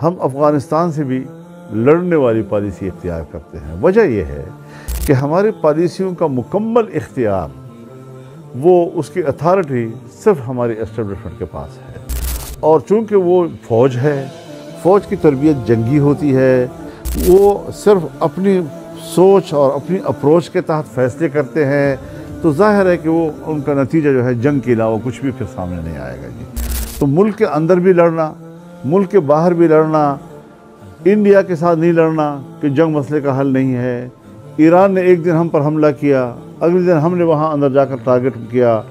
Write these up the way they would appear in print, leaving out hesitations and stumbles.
ہم افغانستان سے بھی لڑنے والی پالیسی اختیار کرتے ہیں۔ وجہ یہ ہے کہ ہماری پالیسیوں کا مکمل اختیار، وہ اس کی اتھارٹی صرف ہماری اسٹیبلشمنٹ کے پاس ہے، اور چونکہ وہ فوج ہے، فوج کی تربیت جنگی ہوتی ہے، وہ صرف اپنی سوچ اور اپنی اپروچ کے تحت فیصلے کرتے ہیں، تو ظاہر ہے کہ وہ ان کا نتیجہ جو ہے جنگ کے علاوہ کچھ بھی پھر سامنے نہیں آئے گا جی۔ تو ملک کے اندر بھی لڑنا، ملک کے باہر بھی لڑنا، انڈیا کے ساتھ نہیں لڑنا کہ جنگ مسئلے کا حل نہیں ہے۔ ایران نے ایک دن ہم پر حملہ کیا، اگلے دن ہم نے وہاں اندر جا کر ٹارگٹ کیا،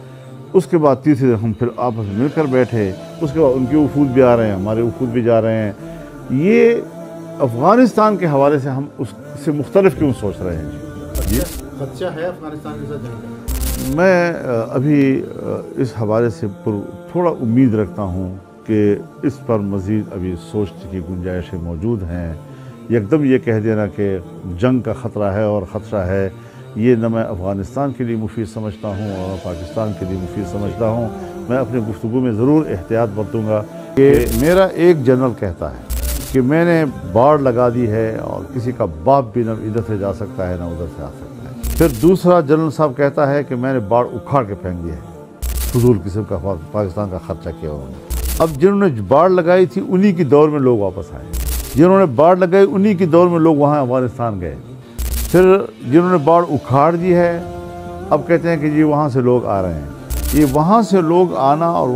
اس کے بعد تیسرے دن ہم پھر آپس میں مل کر بیٹھے، اس کے بعد ان کے وفود بھی آ رہے ہیں، ہمارے وفود بھی جا رہے ہیں۔ یہ افغانستان کے حوالے سے ہم اس سے مختلف کیوں سوچ رہے ہیں جی؟ خدشہ ہے افغانستان کے ساتھ جنگ کا؟ میں ابھی اس حوالے سے تھوڑا امید رکھتا ہوں کہ اس پر مزید ابھی سوچنے کی گنجائشیں موجود ہیں۔ یکدم یہ کہہ دینا کہ جنگ کا خطرہ ہے اور خدشہ ہے، یہ نہ میں افغانستان کے لیے مفید سمجھتا ہوں اور پاکستان کے لیے مفید سمجھتا ہوں۔ میں اپنے گفتگو میں ضرور احتیاط برتوں گا کہ میرا ایک جنرل کہتا ہے کہ میں نے باڑ لگا دی ہے اور کسی کا باپ بھی نہ ادھر سے جا سکتا ہے نہ ادھر سے آ سکتا ہے۔ پھر دوسرا جنرل صاحب کہتا ہے کہ میں نے باڑ اکھاڑ کے پھینک دیا ہے، فضول قسم کا پاکستان کا خرچہ کیا انہوں نے۔ اب جنہوں نے باڑ لگائی تھی انہی کی دور میں لوگ واپس آئے، جنہوں نے باڑ لگائی انہی کی دور میں لوگ وہاں افغانستان گئے۔ پھر جنہوں نے باڑ اکھاڑ دی ہے اب کہتے ہیں کہ جی وہاں سے لوگ آ رہے ہیں۔ یہ وہاں سے لوگ آنا اور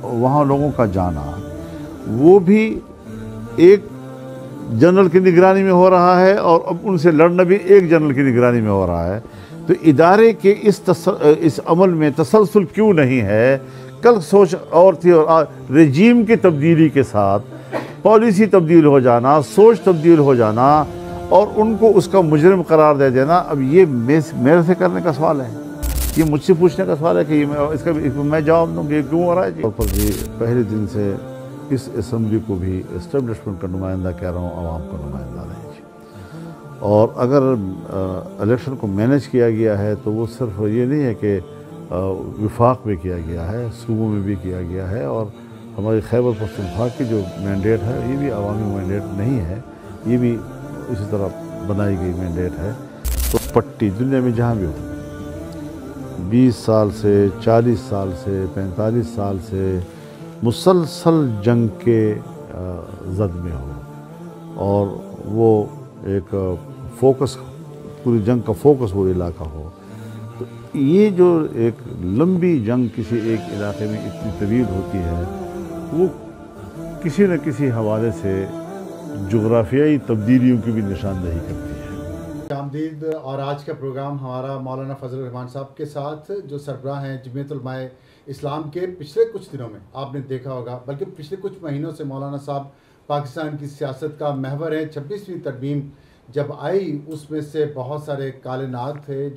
وہاں لوگوں کا جانا، وہ بھی ایک جنرل کی نگرانی میں ہو رہا ہے، اور اب ان سے لڑنا بھی ایک جنرل کی نگرانی میں ہو رہا ہے۔ تو ادارے کے اس عمل میں تسلسل کیوں نہیں ہے؟ کل سوچ اور تھی، اور رجیم کی تبدیلی کے ساتھ پالیسی تبدیل ہو جانا، سوچ تبدیل ہو جانا، اور ان کو اس کا مجرم قرار دے دینا، اب یہ میرے سے کرنے کا سوال ہے، یہ مجھ سے پوچھنے کا سوال ہے کہ اس کا میں جواب دوں کہ یہ کیوں ہو رہا ہے جی۔ پہلے دن سے اس اسمبلی کو بھی اسٹیبلشمنٹ کا نمائندہ کہہ رہا ہوں، عوام کا نمائندہ نہیں جی۔ اور اگر الیکشن کو مینیج کیا گیا ہے تو وہ صرف یہ نہیں ہے کہ وفاق میں کیا گیا ہے، صوبوں میں بھی کیا گیا ہے، اور ہماری خیبر پختونخوا کی جو مینڈیٹ ہے یہ بھی عوامی مینڈیٹ نہیں ہے، یہ بھی اسی طرح بنائی گئی مینڈیٹ ہے۔ تو پٹی دنیا میں جہاں بھی ہو، 20 سال سے 40 سال سے 45 سال سے مسلسل جنگ کے زد میں ہو، اور وہ ایک فوکس، پوری جنگ کا فوکس وہ علاقہ ہو، تو یہ جو ایک لمبی جنگ کسی ایک علاقے میں اتنی طویل ہوتی ہے، وہ کسی نہ کسی حوالے سے جغرافیائی تبدیلیوں کی بھی نشاندہی کرتی ہے۔ آمدید، اور آج کا پروگرام ہمارا مولانا فضل الرحمان صاحب کے ساتھ، جو سربراہ ہیں جمعیت علماء اسلام کے۔ پچھلے کچھ دنوں میں آپ نے دیکھا ہوگا، بلکہ پچھلے کچھ مہینوں سے مولانا صاحب پاکستان کی سیاست کا محور ہیں۔ 26ویں ترمیم جب آئی اس میں سے بہت سارے کالے ناگ تھے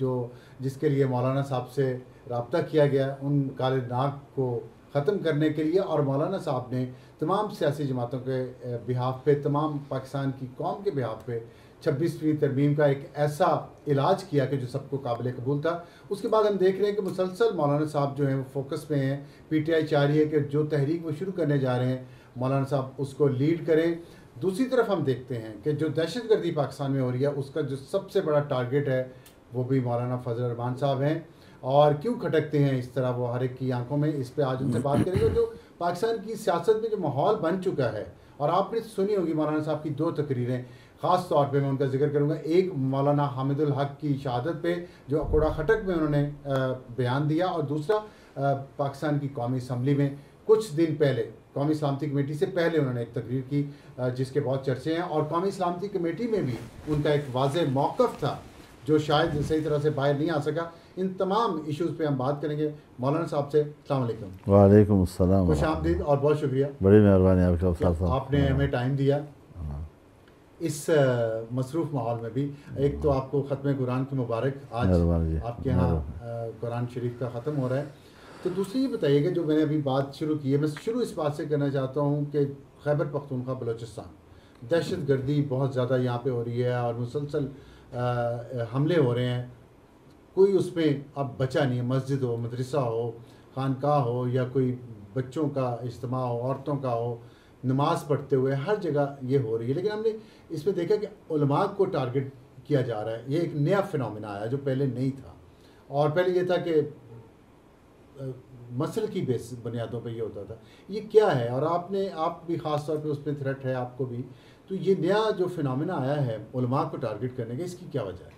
جس کے لیے مولانا صاحب سے رابطہ کیا گیا ان کالے ناگ کو ختم کرنے کے لیے، اور مولانا صاحب نے تمام سیاسی جماعتوں کے بہاف پہ، تمام پاکستان کی قوم کے بہاف پہ 26ویں ترمیم کا ایک ایسا علاج کیا کہ جو سب کو قابل قبول تھا۔ اس کے بعد ہم دیکھ رہے ہیں کہ مسلسل مولانا صاحب جو ہیں وہ فوکس میں ہیں۔ پی ٹی آئی چاہ رہی ہے کہ جو تحریک وہ شروع کرنے جا رہے ہیں مولانا صاحب اس کو لیڈ کریں۔ دوسری طرف ہم دیکھتے ہیں کہ جو دہشت گردی پاکستان میں ہو رہی ہے اس کا جو سب سے بڑا ٹارگٹ ہے وہ بھی مولانا فضل الرحمان صاحب ہیں، اور کیوں کھٹکتے ہیں اس طرح وہ ہر ایک کی آنکھوں میں، اس پہ آج ان سے بات کریں گے۔ جو پاکستان کی سیاست میں جو ماحول بن چکا ہے، اور آپ نے سنی ہوگی مولانا صاحب کی 2 تقریریں، خاص طور پہ میں ان کا ذکر کروں گا۔ ایک مولانا حامد الحق کی شہادت پہ جو کوڑا خٹک میں انہوں نے بیان دیا، اور دوسرا پاکستان کی قومی اسمبلی میں کچھ دن پہلے قومی سلامتی کمیٹی سے پہلے انہوں نے ایک تقریر کی جس کے بہت چرچے ہیں، اور قومی سلامتی کمیٹی میں بھی ان کا ایک واضح موقف تھا جو شاید صحیح طرح سے باہر نہیں آ سکا۔ ان تمام ایشوز پہ ہم بات کریں گے مولانا صاحب سے۔ السلام علیکم۔ وعلیکم السلام، خوش آمدید اور بہت شکریہ، بڑی مہربانی آپ کا صاحب، آپ نے ہمیں ٹائم دیا اس مصروف ماحول میں بھی۔ ایک تو آپ کو ختم قرآن کی مبارک، آج آپ کے یہاں قرآن شریف کا ختم ہو رہا ہے۔ تو دوسری یہ بتائیے کہ جو میں نے ابھی بات شروع کی ہے، میں شروع اس بات سے کرنا چاہتا ہوں کہ خیبر پختونخوا بلوچستان، دہشت گردی بہت زیادہ یہاں پہ ہو رہی ہے اور مسلسل حملے ہو رہے ہیں، کوئی اس میں اب بچا نہیں ہے، مسجد ہو، مدرسہ ہو، خانقاہ ہو، یا کوئی بچوں کا اجتماع ہو، عورتوں کا ہو، نماز پڑھتے ہوئے ہر جگہ یہ ہو رہی ہے، لیکن ہم نے اس میں دیکھا کہ علماء کو ٹارگٹ کیا جا رہا ہے. یہ ایک نیا فنومینا آیا جو پہلے نہیں تھا، اور پہلے یہ تھا کہ مسل کی بنیادوں پہ یہ ہوتا تھا. یہ کیا ہے؟ اور آپ بھی خاص طور پہ اس پہ تھریٹ ہے آپ کو بھی، تو یہ نیا جو فنومینا آیا ہے علماء کو ٹارگٹ کرنے کا، اس کی کیا وجہ ہے؟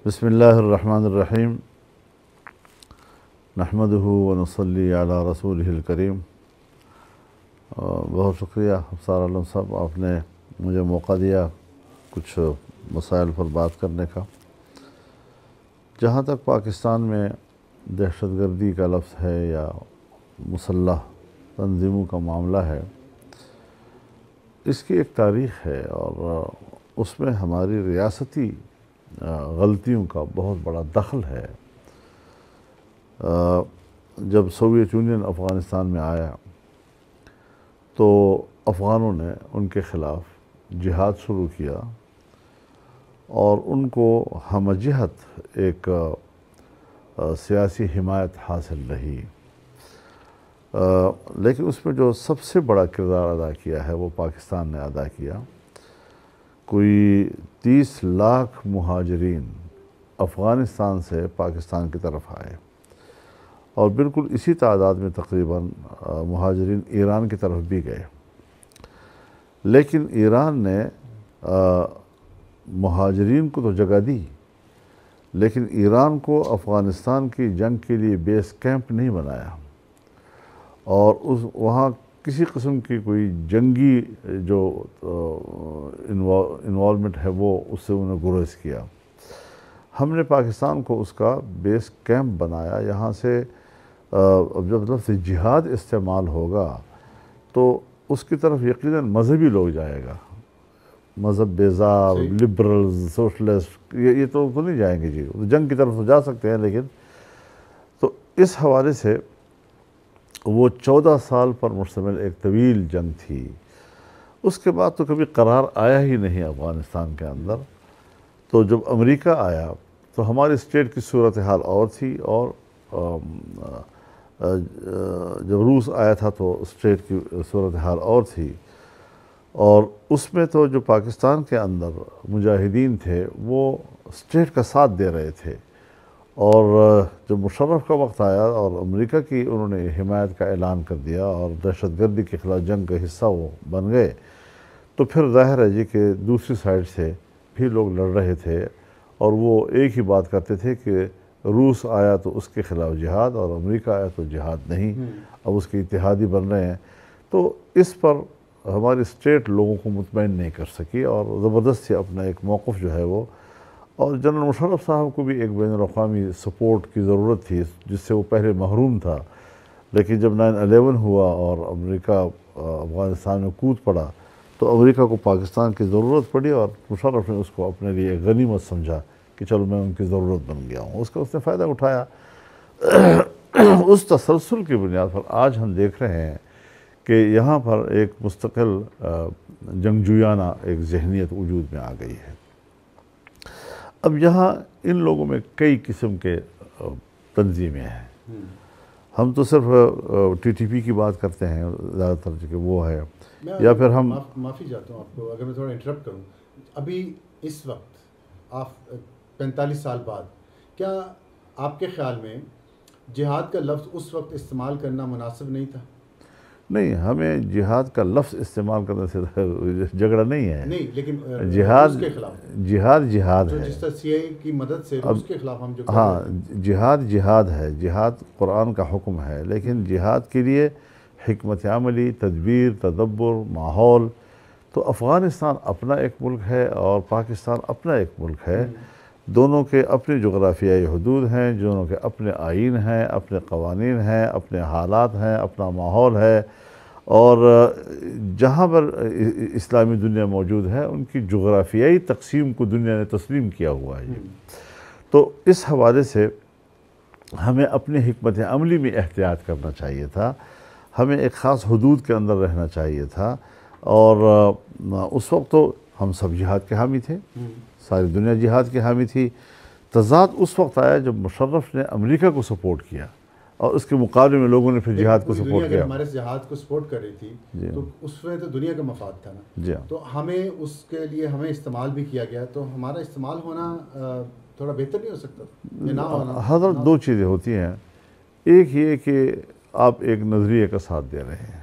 بسم اللہ الرحمن الرحیم، نحمدہ ونصلی علی رسولہ الکریم. بہت شکریہ افسار عالم صاحب، آپ نے مجھے موقع دیا کچھ مسائل پر بات کرنے کا. جہاں تک پاکستان میں دہشت گردی کا لفظ ہے یا مسلح تنظیموں کا معاملہ ہے، اس کی ایک تاریخ ہے اور اس میں ہماری ریاستی غلطیوں کا بہت بڑا دخل ہے. جب سوویت یونین افغانستان میں آیا تو افغانوں نے ان کے خلاف جہاد شروع کیا اور ان کو ہمہ جہت ایک سیاسی حمایت حاصل رہی. لیکن اس میں جو سب سے بڑا کردار ادا کیا ہے وہ پاکستان نے ادا کیا. کوئی 30 لاکھ مہاجرین افغانستان سے پاکستان کی طرف آئے اور بالکل اسی تعداد میں تقریباً مہاجرین ایران کی طرف بھی گئے. لیکن ایران نے مہاجرین کو تو جگہ دی، لیکن ایران کو افغانستان کی جنگ کے لیے بیس کیمپ نہیں بنایا اور وہاں کسی قسم کی کوئی جنگی جو انوالومنٹ ہے وہ اس سے انہیں گریز کیا. ہم نے پاکستان کو اس کا بیس کیمپ بنایا. یہاں سے جب لفظ جہاد استعمال ہوگا تو اس کی طرف یقیناً مذہبی لوگ جائے گا، مذہب بیزار، لبرلز، سوشلسٹ، یہ تو نہیں جائیں گے. جی جنگ کی طرف تو جا سکتے ہیں، لیکن تو اس حوالے سے وہ 14 سال پر مشتمل ایک طویل جنگ تھی. اس کے بعد تو کبھی قرار آیا ہی نہیں افغانستان کے اندر. تو جب امریکہ آیا تو ہماری اسٹیٹ کی صورتحال اور تھی، اور جب روس آیا تھا تو اسٹیٹ کی صورتحال اور تھی. اور اس میں تو جو پاکستان کے اندر مجاہدین تھے وہ اسٹیٹ کا ساتھ دے رہے تھے، اور جب مشرف کا وقت آیا اور امریکہ کی انہوں نے حمایت کا اعلان کر دیا اور دہشت گردی کے خلاف جنگ کا حصہ وہ بن گئے، تو پھر ظاہر ہے جی کہ دوسری سائڈ سے بھی لوگ لڑ رہے تھے اور وہ ایک ہی بات کرتے تھے کہ روس آیا تو اس کے خلاف جہاد اور امریکہ آیا تو جہاد نہیں. اب اس کے اتحادی بن رہے ہیں. تو اس پر ہماری اسٹیٹ لوگوں کو مطمئن نہیں کر سکی اور زبردستی اپنا ایک موقف جو ہے وہ، اور جنرل مشرف صاحب کو بھی ایک بین الاقوامی سپورٹ کی ضرورت تھی جس سے وہ پہلے محروم تھا. لیکن جب 9/11 ہوا اور امریکہ افغانستان میں کود پڑا تو امریکہ کو پاکستان کی ضرورت پڑی اور مشرف نے اس کو اپنے لیے غنیمت سمجھا کہ چلو میں ان کی ضرورت بن گیا ہوں. اس کا اس نے فائدہ اٹھایا. اس تسلسل کی بنیاد پر آج ہم دیکھ رہے ہیں کہ یہاں پر ایک مستقل جنگجویانہ ایک ذہنیت وجود میں آ گئی ہے. اب یہاں ان لوگوں میں کئی قسم کے تنظیمیں ہیں. ہم تو صرف TTP کی بات کرتے ہیں زیادہ تر کہ وہ ہے، یا پھر ہم معافی چاہتا ہوں آپ کو اگر میں تھوڑا انٹرپٹ کروں. ابھی اس وقت آپ 45 سال بعد، کیا آپ کے خیال میں جہاد کا لفظ اس وقت استعمال کرنا مناسب نہیں تھا؟ نہیں، ہمیں جہاد کا لفظ استعمال کرنے سے جھگڑا نہیں ہے. نہیں، لیکن جہاد کے خلاف جہاد ہے. جس طرح CIA کی مدد سے روس کے خلاف ہم جو ہاں، جہاد ہے. جہاد قرآن کا حکم ہے، لیکن جہاد کے لیے حکمت عملی، تدبیر، تدبر، ماحول. تو افغانستان اپنا ایک ملک ہے اور پاکستان اپنا ایک ملک ہے. دونوں کے اپنے جغرافیائی حدود ہیں، دونوں کے اپنے آئین ہیں، اپنے قوانین ہیں، اپنے حالات ہیں، اپنا ماحول ہے. اور جہاں پر اسلامی دنیا موجود ہے ان کی جغرافیائی تقسیم کو دنیا نے تسلیم کیا ہوا ہے. تو اس حوالے سے ہمیں اپنی حکمت عملی میں احتیاط کرنا چاہیے تھا. ہمیں ایک خاص حدود کے اندر رہنا چاہیے تھا. اور اس وقت تو ہم سب جہاد کے حامی تھے، ساری دنیا جہاد کے حامی تھی. تضاد اس وقت آیا جب مشرف نے امریکہ کو سپورٹ کیا اور اس کے مقابلے میں لوگوں نے پھر جہاد کو پوری سپورٹ دنیا اگر کیا. ہمارے جہاد کو سپورٹ کر رہی تھی جی تو اس میں تو دنیا کا مفاد تھا نا. جی تو ہمیں اس کے لیے ہمیں استعمال بھی کیا گیا, تو ہمارا استعمال ہونا تھوڑا بہتر نہیں ہو سکتا یا نہ ہونا؟ حضرت دو چیزیں ہوتی ہیں. ایک یہ کہ آپ ایک نظریے کا ساتھ دے رہے ہیں,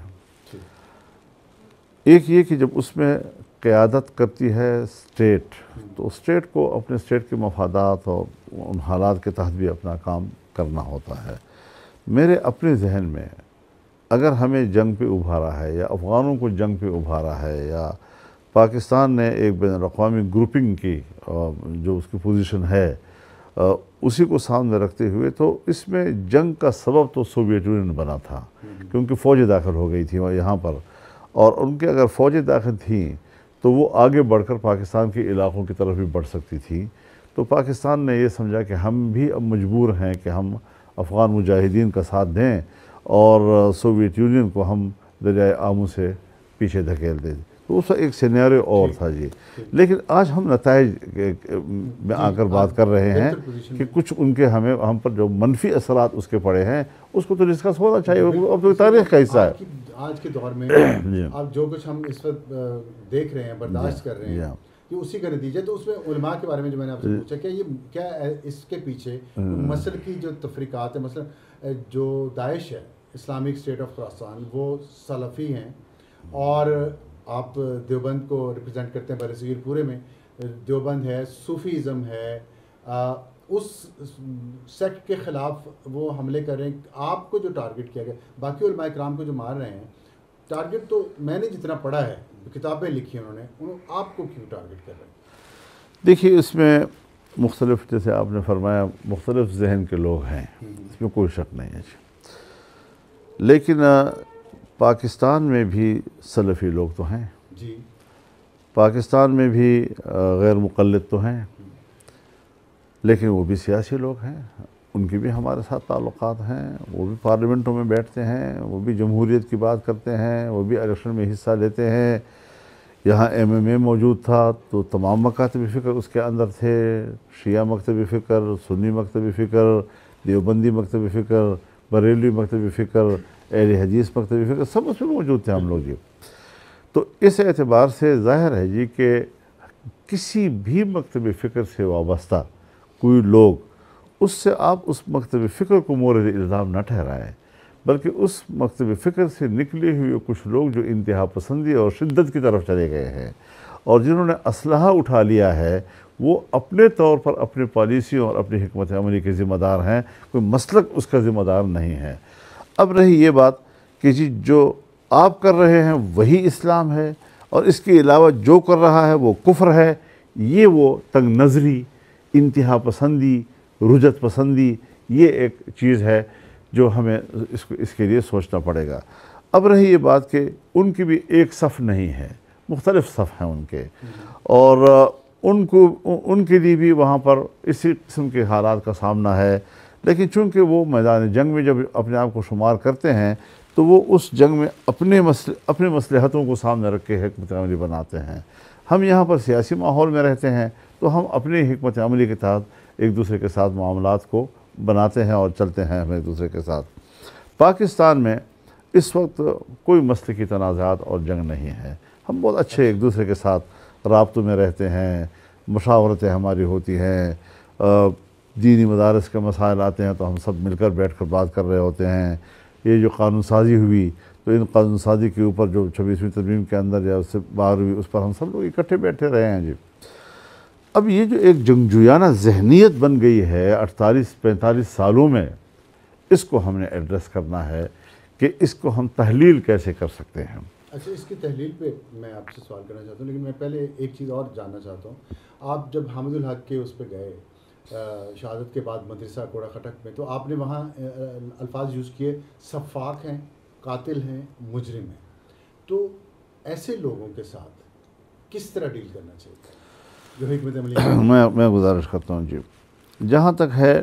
ایک یہ کہ جب اس میں قیادت کرتی ہے اسٹیٹ, تو اسٹیٹ کو اپنے اسٹیٹ کے مفادات اور ان حالات کے تحت بھی اپنا کام کرنا ہوتا ہے. میرے اپنے ذہن میں اگر ہمیں جنگ پہ ابھارا ہے یا افغانوں کو جنگ پہ ابھارا ہے یا پاکستان نے ایک بین الاقوامی گروپنگ کی جو اس کی پوزیشن ہے اسی کو سامنے رکھتے ہوئے, تو اس میں جنگ کا سبب تو سوویت یونین بنا تھا کیونکہ فوجیں داخل ہو گئی تھیں یہاں پر, اور ان کے اگر فوجیں داخل تھیں تو وہ آگے بڑھ کر پاکستان کے علاقوں کی طرف بھی بڑھ سکتی تھی. تو پاکستان نے یہ سمجھا کہ ہم بھی اب مجبور ہیں کہ ہم افغان مجاہدین کا ساتھ دیں اور سوویت یونین کو ہم دریائے آمو سے پیچھے دھکیل دیں. تو اس ایک سینیریو اور تھا جی. لیکن آج ہم نتائج میں آ کر بات کر رہے ہیں کہ کچھ ان کے ہم پر جو منفی اثرات اس کے پڑے ہیں اس کو تو ڈسکس ہونا چاہیے, اب تو تاریخ کا حصہ ہے. آج کے دور میں اب جو کچھ ہم اس وقت دیکھ رہے ہیں, برداشت کر رہے ہیں, یہ اسی کا نتیجہ. تو اس میں علماء کے بارے میں جو میں نے آپ سے پوچھا کہ یہ کیا اس کے پیچھے مسئلے کی جو تفریقات ہیں, مثلا جو داعش ہے اسلامک اسٹیٹ آف خراسان وہ سلفی ہیں اور آپ دیوبند کو ریپرزینٹ کرتے ہیں برصغیر پورے میں, دیوبند ہے, صوفیزم ہے, اس سیکٹ کے خلاف وہ حملے کر رہے ہیں. آپ کو جو ٹارگٹ کیا گیا, باقی علماء کرام کو جو مار رہے ہیں, ٹارگٹ تو میں نے جتنا پڑھا ہے, کتابیں لکھی انہوں نے, آپ کو کیوں ٹارگٹ کر رہے ہیں؟ دیکھیے اس میں مختلف, جیسے آپ نے فرمایا, مختلف ذہن کے لوگ ہیں, اس میں کوئی شک نہیں ہے. لیکن پاکستان میں بھی سلفی لوگ تو ہیں جی, پاکستان میں بھی غیر مقلد تو ہیں, لیکن وہ بھی سیاسی لوگ ہیں, ان کی بھی ہمارے ساتھ تعلقات ہیں, وہ بھی پارلیمنٹوں میں بیٹھتے ہیں, وہ بھی جمہوریت کی بات کرتے ہیں, وہ بھی الیکشن میں حصہ لیتے ہیں. یہاں MMA موجود تھا تو تمام مکاتب فکر اس کے اندر تھے, شیعہ مکتب فکر, سنی مکتب فکر, دیوبندی مکتب فکر, بریلوی مکتب فکر, اہل حدیث مکتب فکر, سب اس میں موجود تھے ہم لوگ جی. تو اس اعتبار سے ظاہر ہے جی کہ کسی بھی مکتب فکر سے وابستہ کوئی لوگ, اس سے آپ اس مکتب فکر کو مورد الزام نہ ٹھہرائیں, بلکہ اس مکتب فکر سے نکلے ہوئے کچھ لوگ جو انتہا پسندی اور شدت کی طرف چلے گئے ہیں اور جنہوں نے اسلحہ اٹھا لیا ہے, وہ اپنے طور پر اپنے پالیسیوں اور اپنی حکمت عملی کے ذمہ دار ہیں, کوئی مسلک اس کا ذمہ دار نہیں ہے. اب رہی یہ بات کہ جی جو آپ کر رہے ہیں وہی اسلام ہے اور اس کے علاوہ جو کر رہا ہے وہ کفر ہے, یہ وہ تنگ نظری, انتہا پسندی, رجت پسندی, یہ ایک چیز ہے جو ہمیں اس کے لیے سوچنا پڑے گا. اب رہی یہ بات کہ ان کی بھی ایک صف نہیں ہے, مختلف صف ہیں ان کے, اور ان کے لیے بھی وہاں پر اسی قسم کے حالات کا سامنا ہے. لیکن چونکہ وہ میدان جنگ میں جب اپنے آپ کو شمار کرتے ہیں تو وہ اس جنگ میں اپنے مصلحتوں کو سامنے رکھ کے حکمت عملی بناتے ہیں. ہم یہاں پر سیاسی ماحول میں رہتے ہیں تو ہم اپنی حکمت عملی کے تحت ایک دوسرے کے ساتھ معاملات کو بناتے ہیں اور چلتے ہیں ہم ایک دوسرے کے ساتھ. پاکستان میں اس وقت کوئی مسلکی تنازعات اور جنگ نہیں ہے, ہم بہت اچھے ایک دوسرے کے ساتھ رابطوں میں رہتے ہیں, مشاورتیں ہماری ہوتی ہیں, دینی مدارس کے مسائل آتے ہیں تو ہم سب مل کر بیٹھ کر بات کر رہے ہوتے ہیں. یہ جو قانون سازی ہوئی تو ان قانون سازی کے اوپر جو 26ویں ترمیم کے اندر یا اس سے باہر ہوئی, اس پر ہم سب لوگ اکٹھے بیٹھے رہے ہیں جی. اب یہ جو ایک جنگجویانہ ذہنیت بن گئی ہے 48-45 سالوں میں, اس کو ہم نے ایڈریس کرنا ہے کہ اس کو ہم تحلیل کیسے کر سکتے ہیں. اچھا, اس کی تحلیل پہ میں آپ سے سوال کرنا چاہتا ہوں, لیکن میں پہلے ایک چیز اور جاننا چاہتا ہوں. آپ جب حامد الحق کے اس پہ گئے شہادت کے بعد مدرسہ کوڑا خٹک میں, تو آپ نے وہاں الفاظ یوز کیے سفاک ہیں, قاتل ہیں, مجرم ہیں. تو ایسے لوگوں کے ساتھ کس طرح ڈیل کرنا چاہیے جو حکمت عملی؟ میں گزارش کرتا ہوں جی, جہاں تک ہے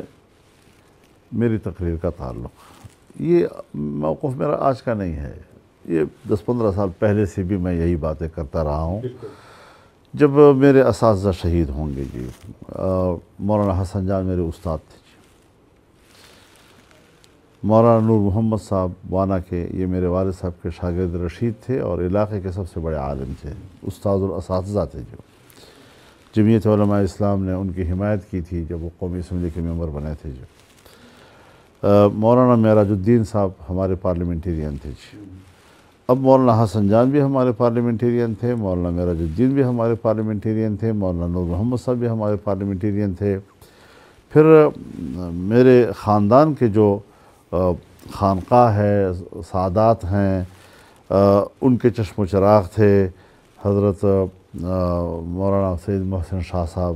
میری تقریر کا تعلق, یہ موقف میرا آج کا نہیں ہے, یہ 10-15 سال پہلے سے بھی میں یہی باتیں کرتا رہا ہوں. جب میرے اساتذہ شہید ہوں گے جی, مولانا حسن جان میرے استاد تھے جی, مولانا نور محمد صاحب وانا کے، یہ میرے والد صاحب کے شاگرد رشید تھے اور علاقے کے سب سے بڑے عالم تھے، استاد الاساتذہ تھے جو جمعیت علماء اسلام نے ان کی حمایت کی تھی جب وہ قومی اسمبلی کے ممبر بنے تھے جو مولانا معراج الدین صاحب ہمارے پارلیمنٹیرین تھے جی۔ اب مولانا حسن جان بھی ہمارے پارلیمنٹیرین تھے، مولانا معراج الدین بھی ہمارے پارلیمنٹیرین تھے، مولانا نور محمد صاحب بھی ہمارے پارلیمنٹیرین تھے۔ پھر میرے خاندان کے جو خانقاہ ہے، سادات ہیں، ان کے چشم و چراغ تھے حضرت مولانا سید محسن شاہ صاحب،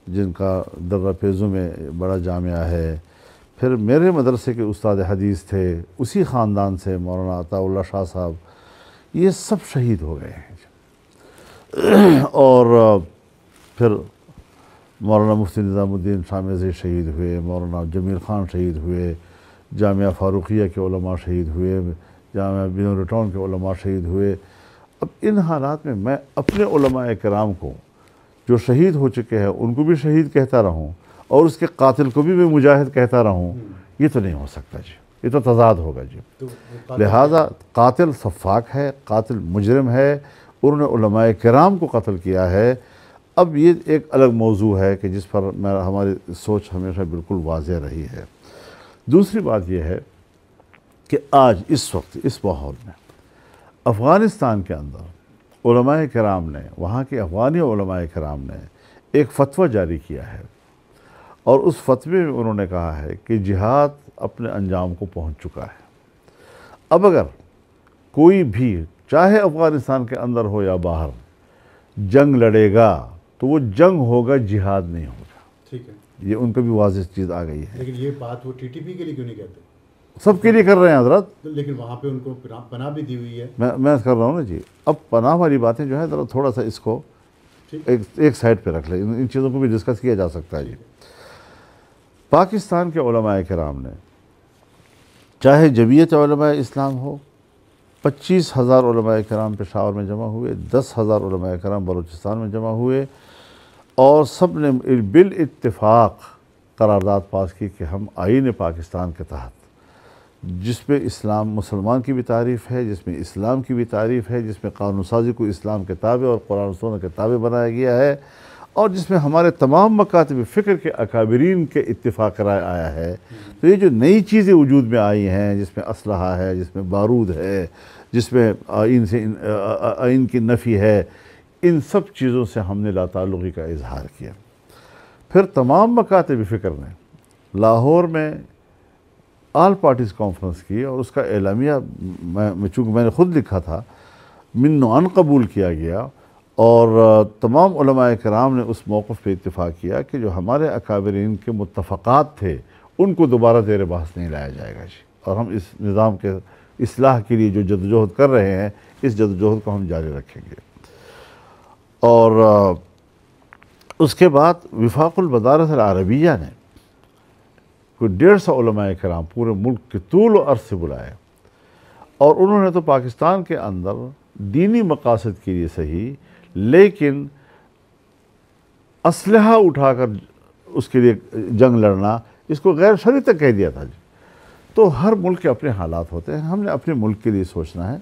جن کا درہ پیزو میں بڑا جامعہ ہے۔ پھر میرے مدرسے کے استاد حدیث تھے، اسی خاندان سے مولانا عطا اللہ شاہ صاحب، یہ سب شہید ہو گئے ہیں۔ اور پھر مولانا مفتی نظام الدین شامزی شہید ہوئے، مولانا جمیل خان شہید ہوئے، جامعہ فاروقیہ کے علماء شہید ہوئے، جامعہ بنور ٹاؤن کے علماء شہید ہوئے۔ اب ان حالات میں میں اپنے علماء کرام کو جو شہید ہو چکے ہیں ان کو بھی شہید کہتا رہوں اور اس کے قاتل کو بھی میں مجاہد کہتا رہوں، یہ تو نہیں ہو سکتا جی، یہ تو تضاد ہوگا جی۔ لہٰذا قاتل سفاک ہے، قاتل مجرم ہے، انہوں نے علماء کرام کو قتل کیا ہے۔ اب یہ ایک الگ موضوع ہے کہ جس پر ہماری سوچ ہمیشہ بالکل واضح رہی ہے۔ دوسری بات یہ ہے کہ آج اس وقت اس ماحول میں افغانستان کے اندر علماء کرام نے، وہاں کے افغانی علماء کرام نے ایک فتویٰ جاری کیا ہے، اور اس فتوے میں انہوں نے کہا ہے کہ جہاد اپنے انجام کو پہنچ چکا ہے۔ اب اگر کوئی بھی چاہے افغانستان کے اندر ہو یا باہر جنگ لڑے گا تو وہ جنگ ہوگا، جہاد نہیں ہوگا۔ ٹھیک ہے، یہ ان کو بھی واضح چیز آ گئی ہے۔ لیکن یہ بات وہ ٹی ٹی پی کے لیے کیوں نہیں کہتے؟ سب کے لیے کر رہے ہیں حضرت، لیکن وہاں پہ ان کو پناہ بھی دی ہوئی ہے۔ میں کر رہا ہوں نا جی۔ اب پناہ والی باتیں جو ہے ذرا تھوڑا سا اس کو ایک سائڈ پہ رکھ لیں، ان چیزوں کو بھی ڈسکس کیا جا سکتا ہے جی۔ پاکستان کے علماء کرام نے، چاہے جمعیت علماء اسلام ہو، 25,000 علماء کرام پشاور میں جمع ہوئے، 10,000 علماء کرام بلوچستان میں جمع ہوئے، اور سب نے بالاتفاق قرارداد پاس کی کہ ہم آئین پاکستان کے تحت، جس میں اسلام مسلمان کی بھی تعریف ہے، جس میں اسلام کی بھی تعریف ہے، جس میں قانون سازی کو اسلام کے تابع اور قرآن و سنت کے تابع بنایا گیا ہے، اور جس میں ہمارے تمام مکاتب فکر کے اکابرین کے اتفاق رائے آیا ہے، تو یہ جو نئی چیزیں وجود میں آئی ہیں، جس میں اسلحہ ہے، جس میں بارود ہے، جس میں آئین کی نفی ہے، ان سب چیزوں سے ہم نے لا تعلقی کا اظہار کیا۔ پھر تمام مکاتب فکر نے لاہور میں آل پارٹیز کانفرنس کی، اور اس کا اعلامیہ چونکہ میں نے خود لکھا تھا، من و عن قبول کیا گیا، اور تمام علماء کرام نے اس موقف پہ اتفاق کیا کہ جو ہمارے اکابرین کے متفقات تھے ان کو دوبارہ زیر بحث نہیں لایا جائے گا جی، اور ہم اس نظام کے اصلاح کے لیے جو جدوجہد کر رہے ہیں، اس جدوجہد کو ہم جاری رکھیں گے۔ اور اس کے بعد وفاق المدارس العربیہ نے کوئی 150 علماء کرام پورے ملک کے طول و عرض سے بلائے، اور انہوں نے تو پاکستان کے اندر دینی مقاصد کے لیے صحیح، لیکن اسلحہ اٹھا کر اس کے لیے جنگ لڑنا، اس کو غیر شرعی تک کہہ دیا تھا جی۔ تو ہر ملک کے اپنے حالات ہوتے ہیں، ہم نے اپنے ملک کے لیے سوچنا ہے،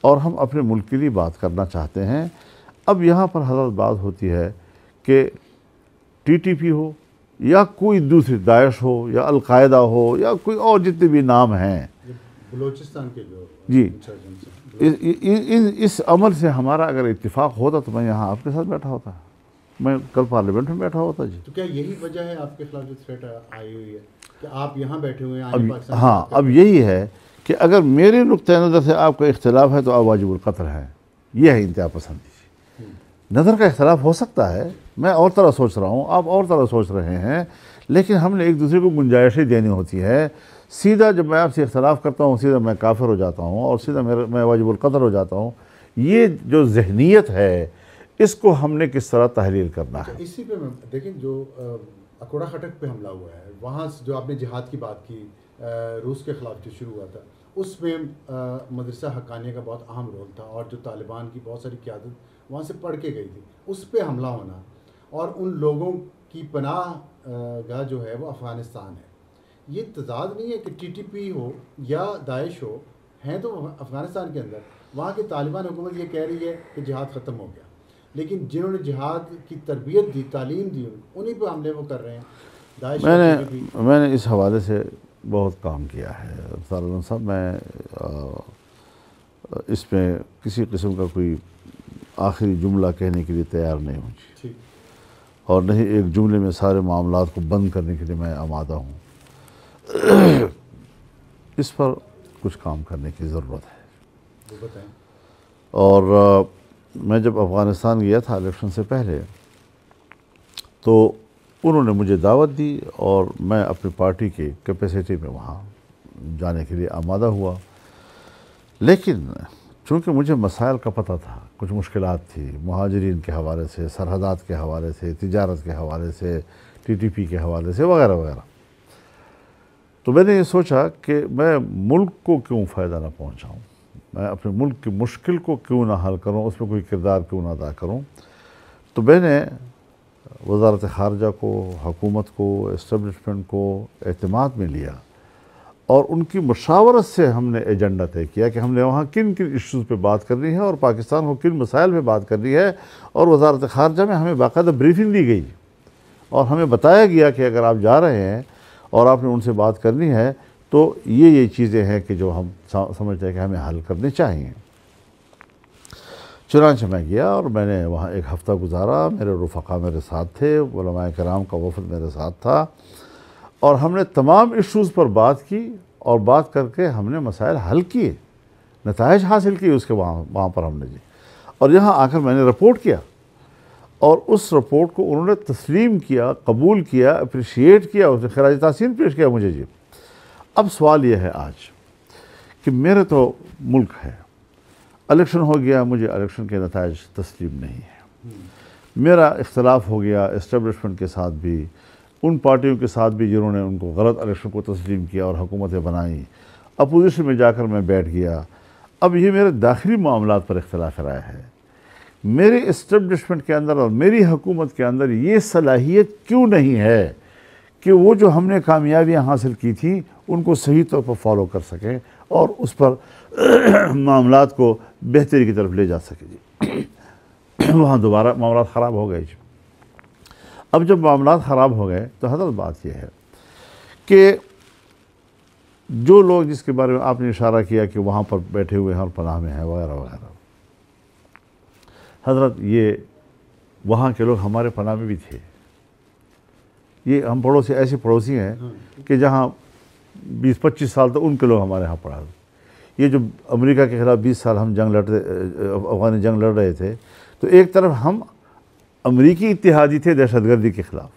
اور ہم اپنے ملک کے لیے بات کرنا چاہتے ہیں۔ اب یہاں پر حضرت بات ہوتی ہے کہ ٹی ٹی پی ہو یا کوئی دوسری داعش ہو یا القاعدہ ہو یا کوئی اور جتنے بھی نام ہیں، بلوچستان کے جو جی، اس عمل سے ہمارا اگر اتفاق ہوتا تو میں یہاں آپ کے ساتھ بیٹھا ہوتا، میں کل پارلیمنٹ میں بیٹھا ہوتا جی۔ تو کیا یہی وجہ ہے آپ کے خلاف جو تھریٹ آئی ہوئی ہے کہ آپ یہاں بیٹھے ہوئے ہیں؟ ہاں، اب یہی ہے کہ اگر میرے نقطۂ نظر سے آپ کا اختلاف ہے تو آپ واجب القتل ہیں، یہ ہے انتہا پسندی۔ نظر کا اختلاف ہو سکتا ہے، میں اور طرح سوچ رہا ہوں، آپ اور طرح سوچ رہے ہیں، لیکن ہم نے ایک دوسرے کو گنجائشیں دینی ہوتی ہے۔ سیدھا جب میں آپ سے اختلاف کرتا ہوں سیدھا میں کافر ہو جاتا ہوں، اور سیدھا میں واجب القتل ہو جاتا ہوں، یہ جو ذہنیت ہے اس کو ہم نے کس طرح تحلیل کرنا ہے۔ اسی پہ میں دیکھیں جو اکوڑا خٹک پہ حملہ ہوا ہے، وہاں جو آپ نے جہاد کی بات کی، روس کے خلاف جو شروع ہوا تھا، اس میں مدرسہ حقانیہ کا بہت اہم رول تھا، اور جو طالبان کی بہت ساری قیادت وہاں سے پڑھ کے گئی تھی، اس پہ حملہ ہونا، اور ان لوگوں کی پناہ گاہ جو ہے وہ افغانستان ہے، یہ تضاد نہیں ہے کہ ٹی ٹی پی ہو یا داعش ہو، ہیں تو افغانستان کے اندر، وہاں کی طالبان حکومت یہ کہہ رہی ہے کہ جہاد ختم ہو گیا، لیکن جنہوں نے جہاد کی تربیت دی، تعلیم دی، انہیں پہ حملے وہ کر رہے ہیں، داعش اور ٹی ٹی پی۔ میں نے اس حوالے سے بہت کام کیا ہے سالون صاحب، میں اس میں کسی قسم کا کوئی آخری جملہ کہنے کے لیے تیار نہیں ہوں جی، ٹھیک، اور نہیں ایک جملے میں سارے معاملات کو بند کرنے کے لیے میں آمادہ ہوں۔ اس پر کچھ کام کرنے کی ضرورت ہے۔ وہ بتائیں۔ اور میں جب افغانستان گیا تھا الیکشن سے پہلے، تو انہوں نے مجھے دعوت دی اور میں اپنی پارٹی کی کیپیسٹی میں وہاں جانے کے لیے آمادہ ہوا، لیکن چونکہ مجھے مسائل کا پتہ تھا، کچھ مشکلات تھی مہاجرین کے حوالے سے، سرحدات کے حوالے سے، تجارت کے حوالے سے، ٹی ٹی پی کے حوالے سے، وغیرہ وغیرہ، تو میں نے یہ سوچا کہ میں ملک کو کیوں فائدہ نہ پہنچاؤں، میں اپنے ملک کی مشکل کو کیوں نہ حل کروں، اس میں کوئی کردار کیوں نہ ادا کروں۔ تو میں نے وزارت خارجہ کو، حکومت کو، اسٹیبلشمنٹ کو اعتماد میں لیا، اور ان کی مشاورت سے ہم نے ایجنڈا طے کیا کہ ہم نے وہاں کن کن ایشوز پہ بات کرنی ہے اور پاکستان کو کن مسائل پہ بات کرنی ہے، اور وزارت خارجہ میں ہمیں باقاعدہ بریفنگ دی گئی اور ہمیں بتایا گیا کہ اگر آپ جا رہے ہیں اور آپ نے ان سے بات کرنی ہے تو یہ چیزیں ہیں کہ جو ہم سمجھتے ہیں کہ ہمیں حل کرنی چاہیے۔ چنانچہ میں گیا اور میں نے وہاں ایک ہفتہ گزارا، میرے رفقا میرے ساتھ تھے، علماء کرام کا وفد میرے ساتھ تھا، اور ہم نے تمام ایشوز پر بات کی اور بات کر کے ہم نے مسائل حل کیے، نتائج حاصل کیے اس کے وہاں پر ہم نے جی، اور یہاں آ کر میں نے رپورٹ کیا، اور اس رپورٹ کو انہوں نے تسلیم کیا، قبول کیا، اپریشیٹ کیا، اس نے خراج تحسین پیش کیا مجھے جی۔ اب سوال یہ ہے آج کہ میرے تو ملک ہے، الیکشن ہو گیا، مجھے الیکشن کے نتائج تسلیم نہیں ہے، میرا اختلاف ہو گیا اسٹیبلشمنٹ کے ساتھ بھی، ان پارٹیوں کے ساتھ بھی جنہوں نے ان کو غلط الیکشن کو تسلیم کیا اور حکومتیں بنائیں، اپوزیشن میں جا کر میں بیٹھ گیا۔ اب یہ میرے داخلی معاملات پر اختلاف رائے ہے، میرے اسٹیبلشمنٹ کے اندر اور میری حکومت کے اندر یہ صلاحیت کیوں نہیں ہے کہ وہ جو ہم نے کامیابیاں حاصل کی تھیں ان کو صحیح طور پر فالو کر سکیں اور اس پر معاملات کو بہتری کی طرف لے جا سکے جی۔ وہاں دوبارہ معاملات خراب ہو گئے جی۔ اب جب معاملات خراب ہو گئے تو حضرت بات یہ ہے کہ جو لوگ جس کے بارے میں آپ نے اشارہ کیا کہ وہاں پر بیٹھے ہوئے ہیں اور پناہ میں ہیں وغیرہ وغیرہ، حضرت یہ وہاں کے لوگ ہمارے پناہ میں بھی تھے، یہ ہم پڑوسی ایسے پڑوسی ہیں کہ جہاں 20-25 سال تک ان کے لوگ ہمارے ہاں پڑھا۔ یہ جو امریکہ کے خلاف 20 سال ہم افغانی جنگ لڑ رہے تھے، تو ایک طرف ہم امریکی اتحادی تھے دہشت گردی کے خلاف،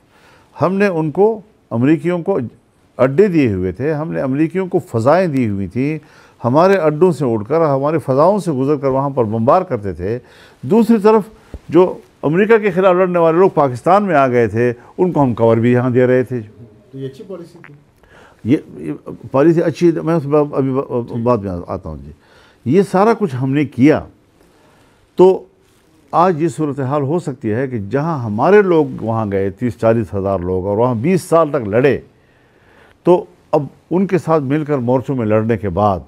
ہم نے ان کو امریکیوں کو اڈے دیے ہوئے تھے، ہم نے امریکیوں کو فضائیں دی ہوئی تھیں، ہمارے اڈوں سے اڑ کر ہمارے فضاؤں سے گزر کر وہاں پر بمبار کرتے تھے۔ دوسری طرف جو امریکہ کے خلاف لڑنے والے لوگ پاکستان میں آ گئے تھے ان کو ہم کور بھی یہاں دے رہے تھے۔ تو یہ اچھی پالیسی تھی، یہ پالیسی اچھی، میں اس ابھی بعد میں آتا ہوں جی۔ یہ سارا کچھ ہم نے کیا تو آج یہ صورتحال ہو سکتی ہے کہ جہاں ہمارے لوگ وہاں گئے 30-40 ہزار لوگ اور وہاں 20 سال تک لڑے، تو اب ان کے ساتھ مل کر مورچوں میں لڑنے کے بعد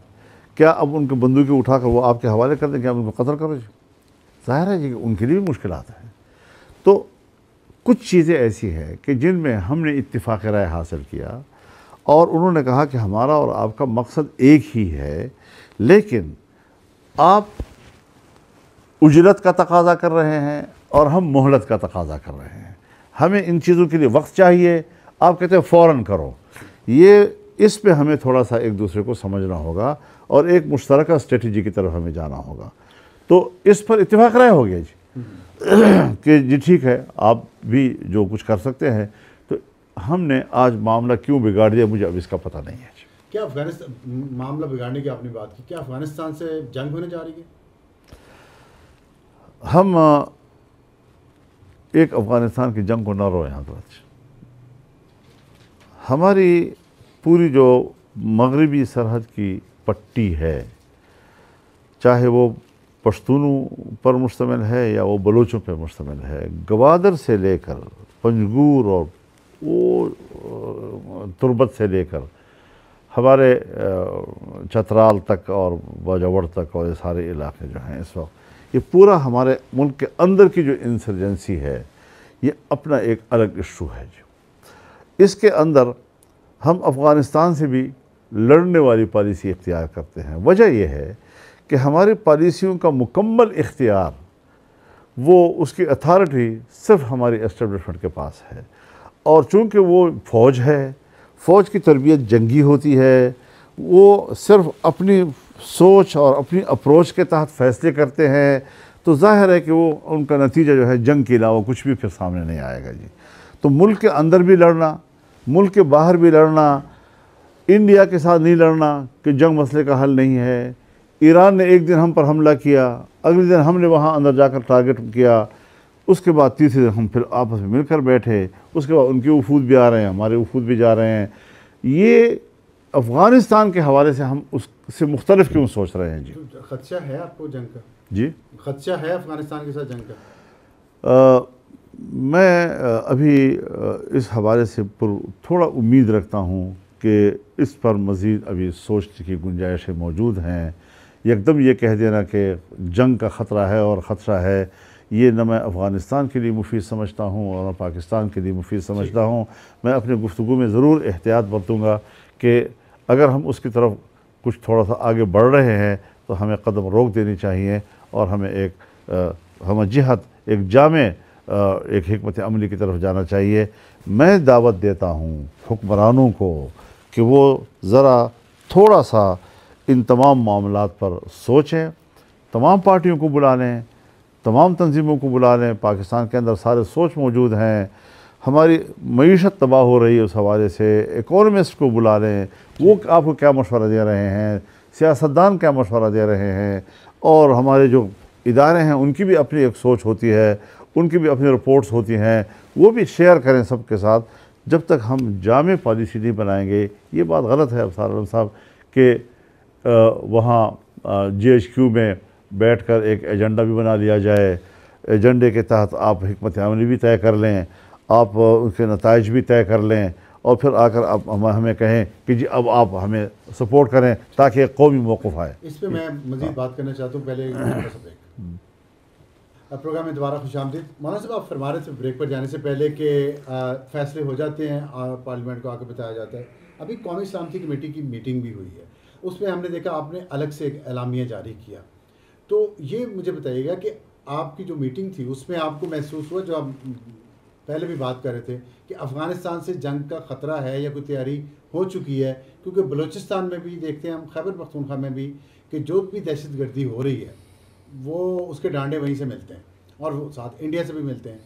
کیا اب ان کی بندوقیں اٹھا کر وہ آپ کے حوالے کر دیں کہ آپ ان کو قتل کرو جی؟ ظاہر ہے جی کہ ان کے لیے بھی مشکلات ہیں۔ تو کچھ چیزیں ایسی ہیں کہ جن میں ہم نے اتفاق رائے حاصل کیا اور انہوں نے کہا کہ ہمارا اور آپ کا مقصد ایک ہی ہے، لیکن آپ اجرت کا تقاضا کر رہے ہیں اور ہم مہلت کا تقاضا کر رہے ہیں، ہمیں ان چیزوں کے لیے وقت چاہیے، آپ کہتے ہیں فوراً کرو۔ یہ اس پہ ہمیں تھوڑا سا ایک دوسرے کو سمجھنا ہوگا اور ایک مشترکہ اسٹریٹجی کی طرف ہمیں جانا ہوگا۔ تو اس پر اتفاق رائے ہو گیا جی کہ جی ٹھیک ہے، آپ بھی جو کچھ کر سکتے ہیں۔ تو ہم نے آج معاملہ کیوں بگاڑ دیا مجھے اب اس کا پتہ نہیں ہے جی۔ کیا افغانستان معاملہ بگاڑنے کی آپ نے بات کی، کیا افغانستان سے جنگ ہونے جا رہی ہے؟ ہم ایک افغانستان کی جنگ کو نہ روئیں حضرت، ہماری پوری جو مغربی سرحد کی پٹی ہے، چاہے وہ پشتونوں پر مشتمل ہے یا وہ بلوچوں پہ مشتمل ہے، گوادر سے لے کر پنجگور اور وہ تربت سے لے کر ہمارے چترال تک اور باجوڑ تک اور یہ سارے علاقے جو ہیں اس وقت، یہ پورا ہمارے ملک کے اندر کی جو انسرجنسی ہے یہ اپنا ایک الگ ایشو ہے جو اس کے اندر ہم افغانستان سے بھی لڑنے والی پالیسی اختیار کرتے ہیں۔ وجہ یہ ہے کہ ہماری پالیسیوں کا مکمل اختیار، وہ اس کی اتھارٹی صرف ہماری اسٹیبلشمنٹ کے پاس ہے، اور چونکہ وہ فوج ہے، فوج کی تربیت جنگی ہوتی ہے، وہ صرف اپنی سوچ اور اپنی اپروچ کے تحت فیصلے کرتے ہیں، تو ظاہر ہے کہ وہ ان کا نتیجہ جو ہے جنگ کے علاوہ کچھ بھی پھر سامنے نہیں آئے گا جی۔ تو ملک کے اندر بھی لڑنا، ملک کے باہر بھی لڑنا، انڈیا کے ساتھ نہیں لڑنا کہ جنگ مسئلے کا حل نہیں ہے۔ ایران نے ایک دن ہم پر حملہ کیا، اگلے دن ہم نے وہاں اندر جا کر ٹارگٹ کیا، اس کے بعد تیسرے دن ہم پھر آپس میں مل کر بیٹھے، اس کے بعد ان کے وفود بھی آ رہے ہیں، ہمارے وفود بھی جا رہے ہیں۔ یہ افغانستان کے حوالے سے ہم اس سے مختلف کیوں سوچ رہے ہیں جی؟ خدشہ ہے آپ کو جنگ کا؟ جی خدشہ ہے افغانستان کے ساتھ جنگ کا؟ میں ابھی اس حوالے سے تھوڑا امید رکھتا ہوں کہ اس پر مزید ابھی سوچنے کی گنجائشیں موجود ہیں۔ یکدم یہ کہہ دینا کہ جنگ کا خطرہ ہے اور خدشہ ہے، یہ نہ میں افغانستان کے لیے مفید سمجھتا ہوں اور نہ پاکستان کے لیے مفید سمجھتا ہوں۔ میں اپنے گفتگو میں ضرور احتیاط برتوں گا کہ اگر ہم اس کی طرف کچھ تھوڑا سا آگے بڑھ رہے ہیں تو ہمیں قدم روک دینی چاہیے، اور ہمیں ایک ہم جہت ایک جامع ایک حکمت عملی کی طرف جانا چاہیے۔ میں دعوت دیتا ہوں حکمرانوں کو کہ وہ ذرا تھوڑا سا ان تمام معاملات پر سوچیں، تمام پارٹیوں کو بلا لیں، تمام تنظیموں کو بلا لیں۔ پاکستان کے اندر سارے سوچ موجود ہیں، ہماری معیشت تباہ ہو رہی ہے، اس حوالے سے اکونومسٹ کو بلا لیں، وہ آپ کو کیا مشورہ دے رہے ہیں، سیاستدان کیا مشورہ دے رہے ہیں، اور ہمارے جو ادارے ہیں ان کی بھی اپنی ایک سوچ ہوتی ہے، ان کی بھی اپنی رپورٹس ہوتی ہیں، وہ بھی شیئر کریں سب کے ساتھ۔ جب تک ہم جامع پالیسی نہیں بنائیں گے، یہ بات غلط ہے افسر عالم صاحب کہ وہاں GHQ میں بیٹھ کر ایک ایجنڈا بھی بنا لیا جائے، ایجنڈے کے تحت آپ حکمت عملی بھی طے کر لیں، آپ ان کے نتائج بھی طے کر لیں، اور پھر آ کر آپ ہمیں کہیں کہ جی اب آپ ہمیں سپورٹ کریں تاکہ ایک قومی موقف آئے۔ اس پہ میں مزید بات کرنا چاہتا ہوں، پہلے پروگرام میں دوبارہ خوش آمدید۔ مولانا صاحب، آپ فرما رہے تھے بریک پر جانے سے پہلے کہ فیصلے ہو جاتے ہیں اور پارلیمنٹ کو آ کے بتایا جاتا ہے۔ ابھی قومی سلامتی کمیٹی کی میٹنگ بھی ہوئی ہے، اس میں ہم نے دیکھا آپ نے الگ سے ایک اعلامیہ جاری کیا، تو یہ مجھے بتائیے گا کہ آپ کی جو میٹنگ تھی اس میں آپ کو محسوس ہوا، جو آپ پہلے بھی بات کر رہے تھے کہ افغانستان سے جنگ کا خطرہ ہے یا کوئی تیاری ہو چکی ہے؟ کیونکہ بلوچستان میں بھی دیکھتے ہیں ہم، خیبر پختونخوا میں بھی، کہ جو بھی دہشت گردی ہو رہی ہے وہ اس کے ڈانڈے وہیں سے ملتے ہیں، اور وہ ساتھ انڈیا سے بھی ملتے ہیں۔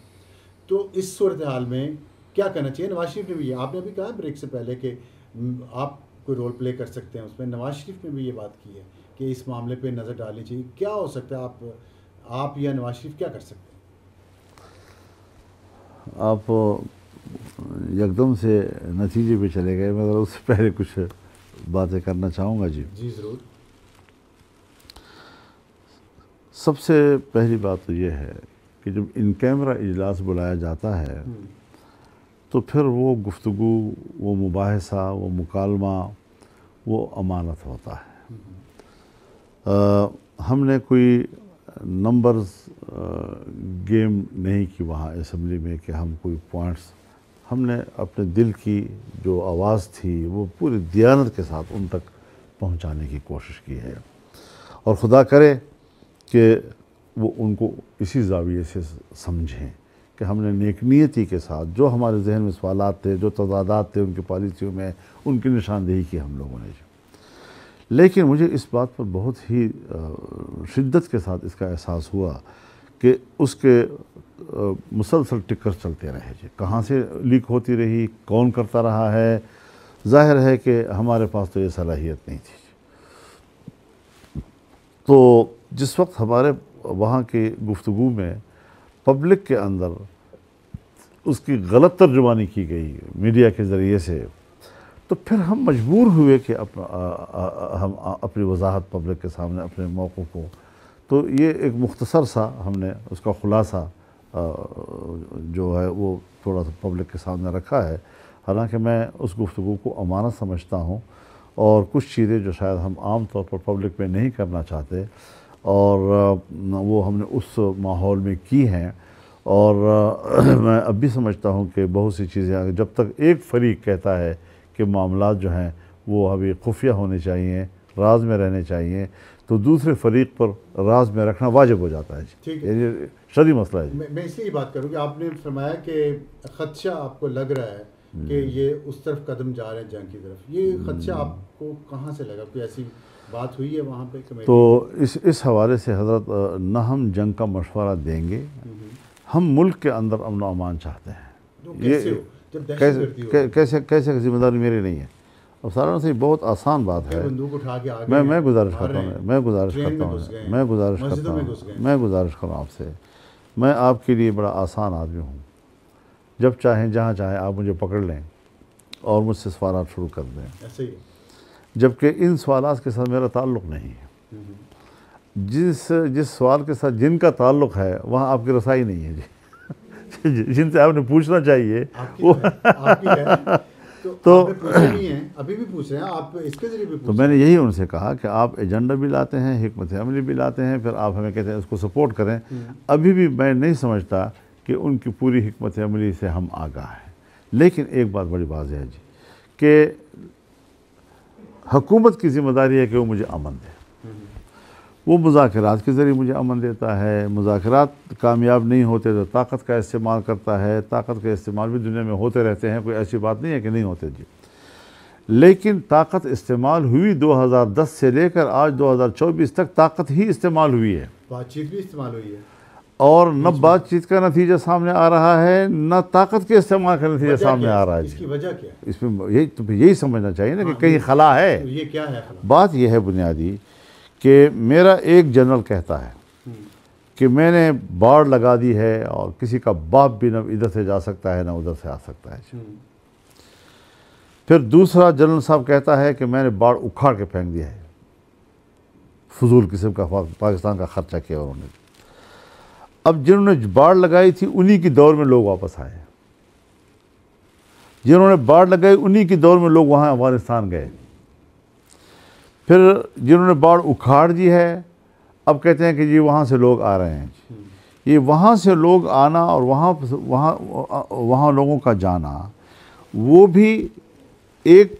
تو اس صورتحال میں کیا کرنا چاہیے؟ نواز شریف نے بھی، آپ نے بھی کہا بریک سے پہلے کہ آپ کوئی رول پلے کر سکتے ہیں اس میں، نواز شریف نے بھی یہ بات کی ہے کہ اس معاملے پہ نظر ڈالنی چاہیے۔ کیا ہو سکتا ہے، آپ یا نواز شریف کیا کر سکتے ہیں؟ آپ یکدم سے نتیجے پہ چلے گئے، میں اس سے پہلے کچھ باتیں کرنا چاہوں گا۔ جی ضرور۔ سب سے پہلی بات تو یہ ہے کہ جب ان کیمرہ اجلاس بلایا جاتا ہے تو پھر وہ گفتگو، وہ مباحثہ، وہ مکالمہ، وہ امانت ہوتا ہے۔ ہم نے کوئی نمبرز گیم نہیں کی وہاں اسمبلی میں کہ ہم کوئی پوائنٹس، ہم نے اپنے دل کی جو آواز تھی وہ پوری دیانت کے ساتھ ان تک پہنچانے کی کوشش کی ہے، اور خدا کرے کہ وہ ان کو اسی زاویے سے سمجھیں کہ ہم نے نیک نیتی کے ساتھ جو ہمارے ذہن میں سوالات تھے، جو تضادات تھے ان کی پالیسیوں میں، ان کی نشاندہی کی ہم لوگوں نے۔ لیکن مجھے اس بات پر بہت ہی شدت کے ساتھ اس کا احساس ہوا کہ اس کے مسلسل ٹکر چلتے رہے جی، کہاں سے لیک ہوتی رہی، کون کرتا رہا ہے۔ ظاہر ہے کہ ہمارے پاس تو یہ صلاحیت نہیں تھی۔ تو جس وقت ہمارے وہاں کی گفتگو میں پبلک کے اندر اس کی غلط ترجمانی کی گئی میڈیا کے ذریعے سے، تو پھر ہم مجبور ہوئے کہ ہم اپنی وضاحت پبلک کے سامنے اپنے موقف کو، تو یہ ایک مختصر سا ہم نے اس کا خلاصہ جو ہے وہ تھوڑا سا پبلک کے سامنے رکھا ہے۔ حالانکہ میں اس گفتگو کو امانت سمجھتا ہوں، اور کچھ چیزیں جو شاید ہم عام طور پر پبلک میں نہیں کرنا چاہتے، اور وہ ہم نے اس ماحول میں کی ہیں، اور میں اب بھی سمجھتا ہوں کہ بہت سی چیزیں جب تک ایک فریق کہتا ہے کہ معاملات جو ہیں وہ ابھی خفیہ ہونے چاہیے، راز میں رہنے چاہیے، تو دوسرے فریق پر راز میں رکھنا واجب ہو جاتا ہے ٹھیک ہے، یہ شرعی مسئلہ ہے میں اس لیے بات کروں کہ آپ نے فرمایا کہ خدشہ آپ کو لگ رہا ہے کہ یہ اس طرف قدم جا رہے ہیں جنگ کی طرف، یہ خدشہ آپ کو کہاں سے لگا؟ کوئی ایسی بات ہوئی ہے وہاں پہ؟ تو اس حوالے سے حضرت نہ ہم جنگ کا مشورہ دیں گے، ہم ملک کے اندر امن و امان چاہتے ہیں۔ یہ کیسے ذمہ داری میری نہیں ہے؟ اب سالانہ سے بہت آسان بات ہے، میں گزارش کرتا ہوں میں گزارش کرتا ہوں آپ سے، میں آپ کے لیے بڑا آسان آدمی ہوں، جب چاہیں جہاں چاہیں آپ مجھے پکڑ لیں اور مجھ سے سوالات شروع کر دیں، جبکہ ان سوالات کے ساتھ میرا تعلق نہیں ہے۔ جس سوال کے ساتھ جن کا تعلق ہے وہاں آپ کی رسائی نہیں ہے جی جن سے آپ نے پوچھنا چاہیے وہ تو ابھی بھی پوچھ رہے ہیں آپ، اس کے ذریعے بھی تو میں نے یہی ان سے کہا کہ آپ ایجنڈا بھی لاتے ہیں، حکمت عملی بھی لاتے ہیں، پھر آپ ہمیں کہتے ہیں اس کو سپورٹ کریں۔ ابھی بھی میں نہیں سمجھتا کہ ان کی پوری حکمت عملی سے ہم آگاہ ہیں، لیکن ایک بات بڑی واضح ہے جی کہ حکومت کی ذمہ داری ہے کہ وہ مجھے امن دے، وہ مذاکرات کے ذریعے مجھے امن دیتا ہے، مذاکرات کامیاب نہیں ہوتے تو طاقت کا استعمال کرتا ہے، طاقت کا استعمال بھی دنیا میں ہوتے رہتے ہیں، کوئی ایسی بات نہیں ہے کہ نہیں ہوتے جی، لیکن طاقت استعمال ہوئی 2010 سے لے کر آج 2024 تک طاقت ہی استعمال ہوئی ہے، بات چیت بھی استعمال ہوئی ہے، اور نہ بات چیت کا نتیجہ سامنے آ رہا ہے نہ طاقت کے استعمال کا نتیجہ سامنے آ رہا ہے۔ اس کی وجہ کیا ہے؟ اس میں یہی سمجھنا چاہیے نا کہ کہیں خلا ہے۔ یہ کیا ہے خلا؟ بات یہ ہے بنیادی کہ میرا ایک جنرل کہتا ہے کہ میں نے باڑ لگا دی ہے اور کسی کا باپ بھی نہ ادھر سے جا سکتا ہے نہ ادھر سے آ سکتا ہے۔ پھر دوسرا جنرل صاحب کہتا ہے کہ میں نے باڑ اکھاڑ کے پھینک دیا ہے، فضول قسم کا پاکستان کا خرچہ کیا انہوں نے۔ اب جنہوں نے باڑ لگائی تھی انہی کی دور میں لوگ واپس آئے، جنہوں نے باڑ لگائی انہی کی دور میں لوگ وہاں افغانستان گئے، پھر جنہوں نے باڑ اکھاڑ دی ہے اب کہتے ہیں کہ جی وہاں سے لوگ آ رہے ہیں۔ یہ وہاں سے لوگ آنا اور وہاں لوگوں کا جانا وہ بھی ایک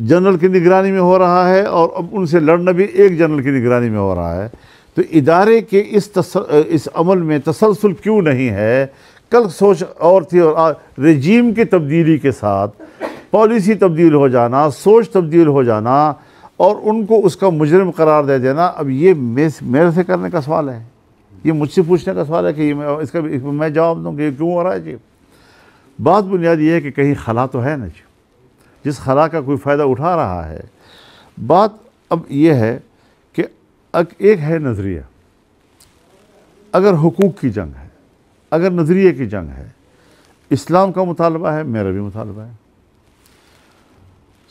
جنرل کی نگرانی میں ہو رہا ہے، اور اب ان سے لڑنا بھی ایک جنرل کی نگرانی میں ہو رہا ہے۔ تو ادارے کے اس عمل میں تسلسل کیوں نہیں ہے؟ کل سوچ اور تھی، اور رجیم کی تبدیلی کے ساتھ پالیسی تبدیل ہو جانا، سوچ تبدیل ہو جانا، اور ان کو اس کا مجرم قرار دے دینا، اب یہ میرے سے کرنے کا سوال ہے، یہ مجھ سے پوچھنے کا سوال ہے کہ اس کا میں جواب دوں کہ یہ کیوں ہو رہا ہے جی۔ بات بنیادی یہ ہے کہ کہیں خلا تو ہے نا جی، جس خلا کا کوئی فائدہ اٹھا رہا ہے۔ بات اب یہ ہے کہ ایک ہے نظریہ، اگر حقوق کی جنگ ہے، اگر نظریے کی جنگ ہے، اسلام کا مطالبہ ہے، میرا بھی مطالبہ ہے،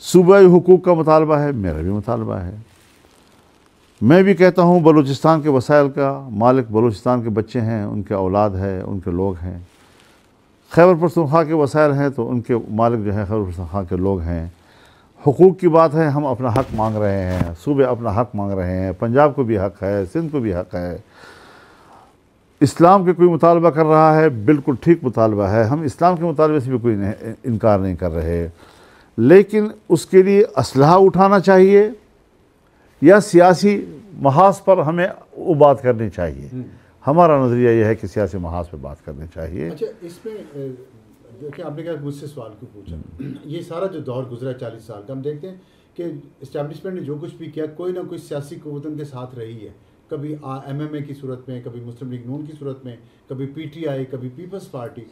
صوبائی حقوق کا مطالبہ ہے، میرا بھی مطالبہ ہے۔ میں بھی کہتا ہوں بلوچستان کے وسائل کا مالک بلوچستان کے بچے ہیں، ان کے اولاد ہے، ان کے لوگ ہیں۔ خیبر پختونخوا کے وسائل ہیں تو ان کے مالک جو ہیں خیبر پختونخوا کے لوگ ہیں۔ حقوق کی بات ہے، ہم اپنا حق مانگ رہے ہیں، صوبے اپنا حق مانگ رہے ہیں، پنجاب کو بھی حق ہے، سندھ کو بھی حق ہے۔ اسلام کے کوئی مطالبہ کر رہا ہے، بالکل ٹھیک مطالبہ ہے، ہم اسلام کے مطالبے سے بھی کوئی انکار نہیں کر رہے، لیکن اس کے لیے اسلحہ اٹھانا چاہیے یا سیاسی محاذ پر ہمیں وہ بات کرنی چاہیے؟ ہمارا نظریہ یہ ہے کہ سیاسی محاذ پہ بات کرنی چاہیے۔ اچھا، اس میں دیکھیں آپ نے کہا مجھ سے سوال کیوں پوچھا، یہ سارا جو دور گزرا 40 سال کا، ہم دیکھتے ہیں کہ اسٹیبلشمنٹ نے جو کچھ بھی کیا کوئی نہ کوئی سیاسی قوت ان کے ساتھ رہی ہے، کبھی MMA کی صورت میں، کبھی مسلم لیگ نون کی صورت میں، کبھی PTI، کبھی پیپلز پارٹی۔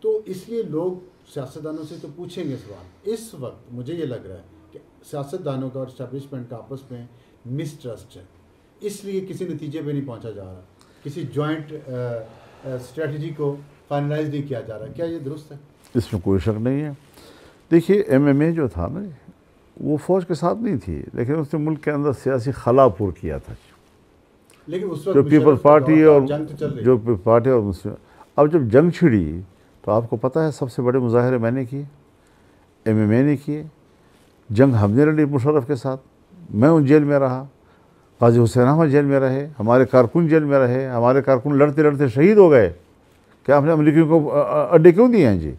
تو اس لیے لوگ سیاستدانوں سے تو پوچھیں گے سوال۔ اس وقت مجھے یہ لگ رہا ہے کہ سیاستدانوں کا اور اسٹیبلشمنٹ کا آپس میں مسٹرسٹ ہے، اس لیے کسی نتیجے پہ نہیں پہنچا جا رہا، کسی جوائنٹ اسٹریٹجی کو فائنلائز نہیں کیا جا رہا۔ کیا یہ درست ہے؟ اس میں کوئی شک نہیں ہے۔ دیکھیے MMA جو تھا نا وہ فوج کے ساتھ نہیں تھی، لیکن اس نے ملک کے اندر سیاسی خلا پر کیا تھا، لیکن اس جو وقت پیپلز پارٹی اور جنگ تو چل رہی جو پارٹی اور مسلم۔ اب جب جنگ چھڑی تو آپ کو پتہ ہے سب سے بڑے مظاہرے میں نے کیے، MMA نے کیے، جنگ ہم نے لڑی مشرف کے ساتھ، میں ان جیل میں رہا، قاضی حسین احمد جیل میں رہے، ہمارے کارکن جیل میں رہے، ہمارے کارکن لڑتے لڑتے شہید ہو گئے. کیا ہم نے امریکیوں کو اڈے کیوں دیے ہیں جی؟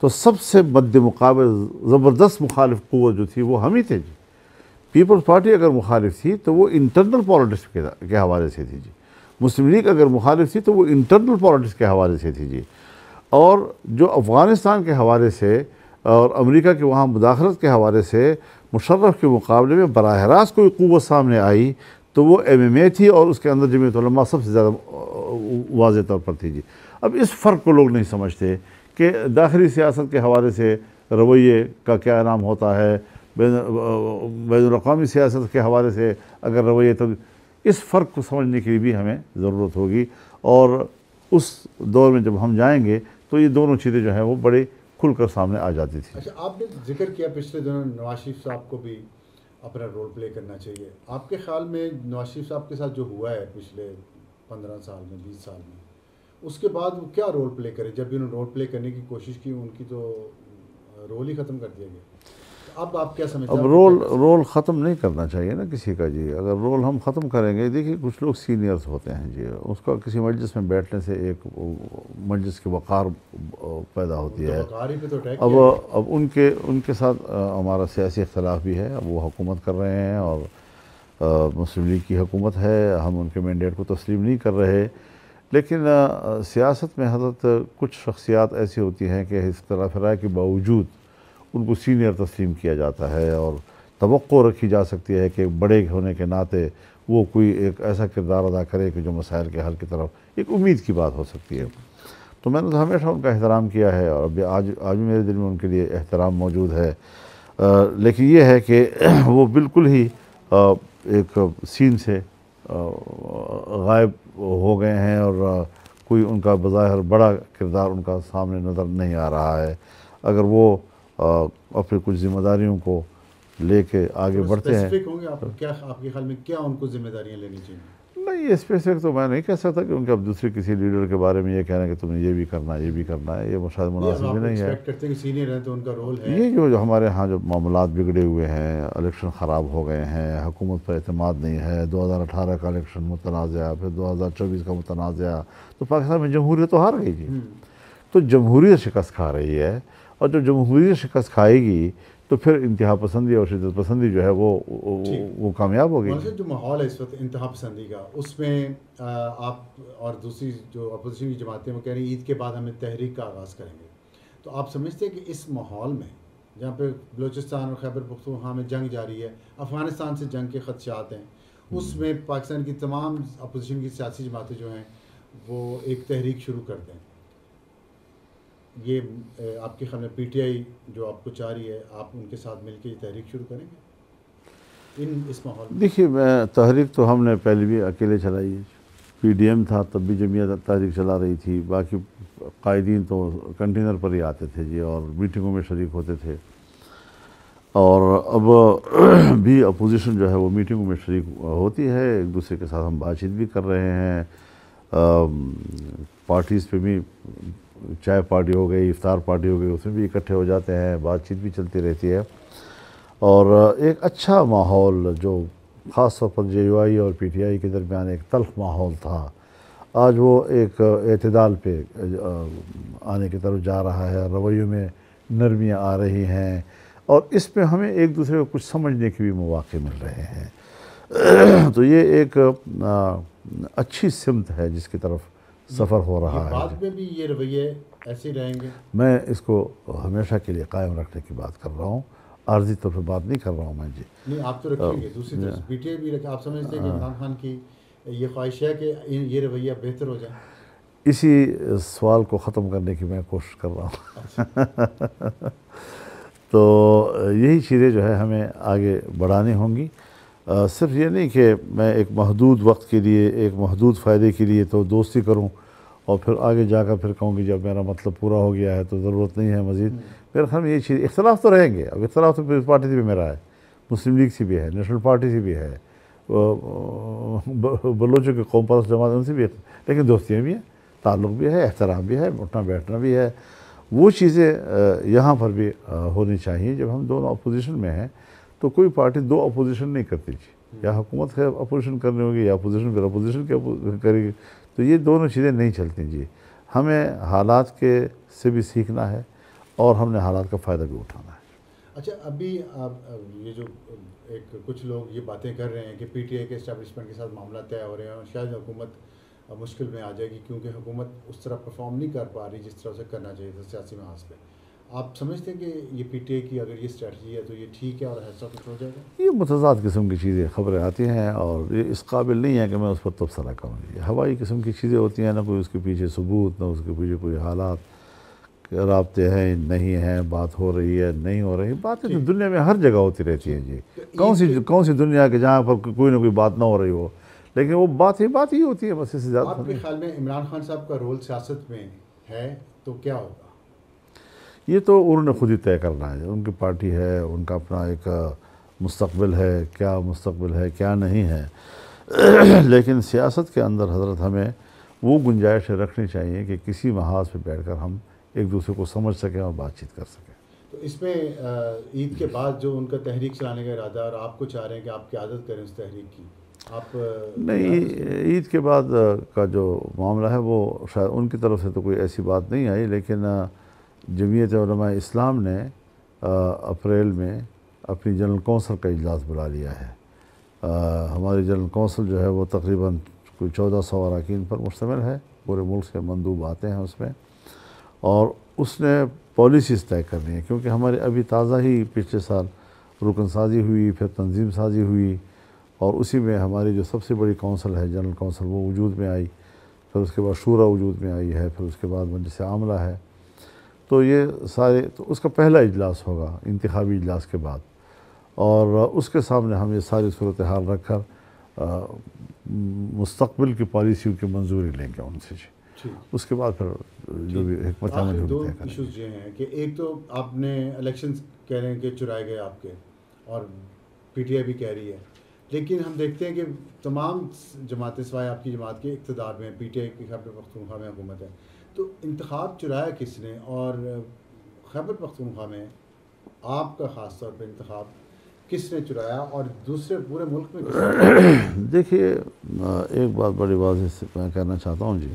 تو سب سے مد مقابل زبردست مخالف قوت جو تھی وہ ہم ہی تھے جی. پیپلز پارٹی اگر مخالف تھی تو وہ انٹرنل پالیٹکس کے حوالے سے تھی جی. مسلم لیگ اگر مخالف تھی تو وہ انٹرنل پالیٹکس کے حوالے سے تھی جی. اور جو افغانستان کے حوالے سے اور امریکہ کے وہاں مداخلت کے حوالے سے مشرف کے مقابلے میں براہ راست کوئی قوت سامنے آئی تو وہ MMA تھی، اور اس کے اندر جمعیت علماء سب سے زیادہ واضح طور پر تھی جی. اب اس فرق کو لوگ نہیں سمجھتے کہ داخلی سیاست کے حوالے سے رویے کا کیا نام ہوتا ہے، بین الاقوامی سیاست کے حوالے سے اگر رویے، تو اس فرق کو سمجھنے کے لیے بھی ہمیں ضرورت ہوگی. اور اس دور میں جب ہم جائیں گے تو یہ دونوں چیزیں جو ہیں وہ بڑے کھل کر سامنے آ جاتی تھی. اچھا، آپ نے ذکر کیا پچھلے دنوں نواز شریف صاحب کو بھی اپنا رول پلے کرنا چاہیے. آپ کے خیال میں نواز شریف صاحب کے ساتھ جو ہوا ہے پچھلے 15 سال میں 20 سال میں، اس کے بعد وہ کیا رول پلے کرے؟ جب بھی انہوں نے رول پلے کرنے کی کوشش کی ان کی تو رول ہی ختم کر دیا گیا. اب آپ کیا سمجھتے ہیں؟ اب رول ختم نہیں کرنا چاہیے نا کسی کا جی. اگر رول ہم ختم کریں گے، دیکھیے کچھ لوگ سینئرز ہوتے ہیں جی، اس کا کسی مجلس میں بیٹھنے سے ایک مجلس کی وقار پیدا ہوتی ہے. اب ان کے ساتھ ہمارا سیاسی اختلاف بھی ہے. اب وہ حکومت کر رہے ہیں اور مسلم لیگ کی حکومت ہے، ہم ان کے مینڈیٹ کو تسلیم نہیں کر رہے. لیکن سیاست میں حضرت کچھ شخصیات ایسی ہوتی ہیں کہ اختلاف رائے کے باوجود ان کو سینئر تسلیم کیا جاتا ہے، اور توقع رکھی جا سکتی ہے کہ بڑے ہونے کے ناطے وہ کوئی ایک ایسا کردار ادا کرے کہ جو مسائل کے حل کی طرف ایک امید کی بات ہو سکتی ہے. تو میں نے تو ہمیشہ ان کا احترام کیا ہے، اور ابھی آج بھی میرے دل میں ان کے لیے احترام موجود ہے. لیکن یہ ہے کہ وہ بالکل ہی ایک سین سے غائب ہو گئے ہیں، اور کوئی ان کا بظاہر بڑا کردار ان کا سامنے نظر نہیں آ رہا ہے. اگر وہ اپنی کچھ ذمہ داریوں کو لے کے آگے بڑھتے ہیں. اسپیسیفک ہوں گے آپ کے خیال میں کیا ان کو ذمہ داریاں لینی چاہیے؟ نہیں، اسپیسیفک تو میں نہیں کہہ سکتا کہ ان کے اب دوسرے کسی لیڈر کے بارے میں یہ کہنا کہ تم نے یہ بھی کرنا ہے یہ بھی کرنا ہے، یہ شاید مناسب بھی نہیں ہے. یہ جو ہمارے ہاں جو معاملات بگڑے ہوئے ہیں، الیکشن خراب ہو گئے ہیں، حکومت پر اعتماد نہیں ہے، 2018 کا الیکشن متنازع، پھر 2024 کا متنازع، تو پاکستان میں جمہوریت تو ہار گئی جی. تو جمہوریت شکست کھا رہی ہے، اور جو جمہوریت شکست کھائے گی تو پھر انتہا پسندی اور شدت پسندی جو ہے وہ کامیاب ہوگی. جو ماحول ہے اس وقت انتہا پسندی کا، اس میں آپ اور دوسری جو اپوزیشن کی جماعتیں وہ کہہ رہی ہیں عید کے بعد ہمیں تحریک کا آغاز کریں گے. تو آپ سمجھتے ہیں کہ اس ماحول میں جہاں پہ بلوچستان اور خیبر پختونخوا میں جنگ جاری ہے، افغانستان سے جنگ کے خدشات ہیں، اس میں پاکستان کی تمام اپوزیشن کی سیاسی جماعتیں جو ہیں وہ ایک تحریک شروع کر دیں، یہ آپ کے خیال میں PTI جو آپ کو چاہ رہی ہے، آپ ان کے ساتھ مل کے یہ تحریک شروع کریں گے اس ماحول میں؟ دیکھیے، تحریک تو ہم نے پہلے بھی اکیلے چلائی ہے. PDM تھا تب بھی جمعیت تحریک چلا رہی تھی، باقی قائدین تو کنٹینر پر ہی آتے تھے جی اور میٹنگوں میں شریک ہوتے تھے. اور اب بھی اپوزیشن جو ہے وہ میٹنگوں میں شریک ہوتی ہے، ایک دوسرے کے ساتھ ہم بات چیت بھی کر رہے ہیں. پارٹیز پہ بھی، چائے پارٹی ہو گئی، افطار پارٹی ہو گئی، اس میں بھی اکٹھے ہو جاتے ہیں، بات چیت بھی چلتی رہتی ہے. اور ایک اچھا ماحول جو خاص طور پر JUI اور PTI کے درمیان ایک تلخ ماحول تھا، آج وہ ایک اعتدال پہ آنے کی طرف جا رہا ہے. رویوں میں نرمیاں آ رہی ہیں، اور اس میں ہمیں ایک دوسرے کو کچھ سمجھنے کے بھی مواقع مل رہے ہیں. تو یہ ایک اچھی سمت ہے جس کی طرف سفر ہو رہا ہے. بعد میں بھی یہ رویے ایسے رہیں گے؟ میں اس کو ہمیشہ کے لیے قائم رکھنے کی بات کر رہا ہوں، عارضی طور پہ بات نہیں کر رہا ہوں میں جی. نہیں، آپ تو رکھیں گے. دوسری طرف PTI بھی رکھیں. آپ سمجھتے ہیں کہ عمران خان کی یہ خواہش ہے کہ یہ رویہ بہتر ہو جائے؟ اسی سوال کو ختم کرنے کی میں کوشش کر رہا ہوں. تو یہی چیزیں جو ہے ہمیں آگے بڑھانی ہوں گی. صرف یہ نہیں کہ میں ایک محدود وقت کے لیے، ایک محدود فائدے کے لیے تو دوستی کروں اور پھر آگے جا کر پھر کہوں کہ جب میرا مطلب پورا ہو گیا ہے تو ضرورت نہیں ہے مزید. میرے خیال میں یہ چیز، اختلاف تو رہیں گے. اب اختلاف تو پیپلز پارٹی سے بھی میرا ہے، مسلم لیگ سے بھی ہے، نیشنل پارٹی سے بھی ہے، بلوچوں کے قوم پرست جماعت ان سے بھی ہے، لیکن دوستیاں بھی ہیں، تعلق بھی ہے، احترام بھی ہے، اٹھنا بیٹھنا بھی ہے. وہ چیزیں یہاں پر بھی ہونی چاہیے. جب ہم دونوں اپوزیشن میں ہیں تو کوئی پارٹی دو اپوزیشن نہیں کرتی جی. یا حکومت ہے اپوزیشن کرنی ہوگی یا اپوزیشن پھر اپوزیشن کے کرے گی. تو یہ دونوں چیزیں نہیں چلتی جی. ہمیں حالات کے سے بھی سیکھنا ہے اور ہم نے حالات کا فائدہ بھی اٹھانا ہے. اچھا ابھی آپ یہ جو کچھ لوگ یہ باتیں کر رہے ہیں کہ پی ٹی آئی کے اسٹیبلشمنٹ کے ساتھ معاملہ طے ہو رہے ہیں اور شاید حکومت مشکل میں آ جائے گی کیونکہ حکومت اس طرح پرفارم نہیں کر پا رہی جس طرح اسے کرنا چاہیے تھا سیاسی محاذ پہ. آپ سمجھتے ہیں کہ یہ پی ٹی آئی کی اگر یہ اسٹریٹجی ہے تو یہ ٹھیک ہے اور ایسا کچھ ہو جائے گا؟ یہ متضاد قسم کی چیزیں خبریں آتی ہیں اور یہ اس قابل نہیں ہے کہ میں اس پر تبصرہ کروں. یہ ہوائی قسم کی چیزیں ہوتی ہیں, نہ کوئی اس کے پیچھے ثبوت, نہ اس کے پیچھے کوئی حالات رابطے ہیں نہیں ہیں, بات ہو رہی ہے نہیں ہو رہی. باتیں تو دنیا میں ہر جگہ ہوتی رہتی ہیں جی. کون سی دنیا کے جہاں پر کوئی نہ کوئی بات نہ ہو رہی ہو, لیکن وہ بات ہی ہوتی ہے بس, اس سے زیادہ. آپ کے خیال میں عمران خان صاحب کا رول سیاست میں ہے تو کیا ہوگا؟ یہ تو انہوں نے خود ہی طے کرنا ہے. ان کی پارٹی ہے, ان کا اپنا ایک مستقبل ہے, کیا مستقبل ہے کیا نہیں ہے. لیکن سیاست کے اندر حضرت ہمیں وہ گنجائش رکھنی چاہیے کہ کسی محاذ پہ بیٹھ کر ہم ایک دوسرے کو سمجھ سکیں اور بات چیت کر سکیں. تو اس میں عید کے بعد جو ان کا تحریک چلانے کا ارادہ ہے اور آپ کو چاہ رہے ہیں کہ آپ قیادت کریں اس تحریک کی, آپ نہیں, عید کے بعد کا جو معاملہ ہے وہ شاید ان کی طرف سے تو کوئی ایسی بات نہیں آئی, لیکن جمعیت علماء اسلام نے اپریل میں اپنی جنرل کونسل کا اجلاس بلا لیا ہے. ہماری جنرل کونسل جو ہے وہ تقریباً کوئی 1400 اراکین پر مشتمل ہے. پورے ملک سے مندوب آتے ہیں اس میں, اور اس نے پالیسیز طے کرنی ہے کیونکہ ہمارے ابھی تازہ ہی پچھلے سال رکن سازی ہوئی, پھر تنظیم سازی ہوئی, اور اسی میں ہماری جو سب سے بڑی کونسل ہے جنرل کونسل وہ وجود میں آئی, پھر اس کے بعد شورا وجود میں آئی ہے, پھر اس کے بعد مجلس عاملہ ہے. تو یہ سارے, تو اس کا پہلا اجلاس ہوگا انتخابی اجلاس کے بعد, اور اس کے سامنے ہم یہ ساری صورتحال رکھ کر مستقبل کی پالیسیوں کی منظوری لیں گے ان سے. اس کے بعد پھر جو بھی حکمت عملی دو طے کریں گے. ایشوز یہ ہیں کہ ایک تو آپ نے الیکشنز کہہ رہے ہیں کہ چرائے گئے آپ کے, اور پی ٹی آئی بھی کہہ رہی ہے, لیکن ہم دیکھتے ہیں کہ تمام جماعتیں سوائے آپ کی جماعت کے اقتدار میں, پی ٹی آئی کی خیبر پختونخوا میں حکومت ہے. تو انتخاب چرایا کس نے, اور خیبر پختونخوا میں آپ کا خاص طور پہ انتخاب کس نے چرایا اور دوسرے پورے ملک میں کس نے؟ دیکھیے, ایک بات بڑی واضح سے میں کہنا چاہتا ہوں جی,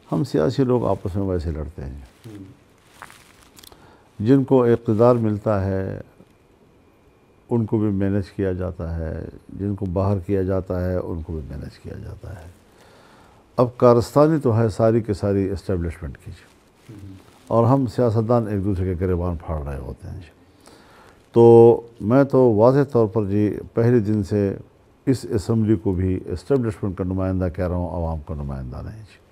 ہم سیاسی لوگ آپس میں ویسے لڑتے ہیں. جن کو اقتدار ملتا ہے ان کو بھی مینج کیا جاتا ہے, جن کو باہر کیا جاتا ہے ان کو بھی مینج کیا جاتا ہے. اب کارستانی تو ہے ساری کے ساری اسٹیبلشمنٹ کی جی, اور ہم سیاستدان ایک دوسرے کے گریبان پھاڑ رہے ہوتے ہیں جی. تو میں تو واضح طور پر جی پہلے دن سے اس اسمبلی کو بھی اسٹیبلشمنٹ کا نمائندہ کہہ رہا ہوں, عوام کا نمائندہ نہیں جی.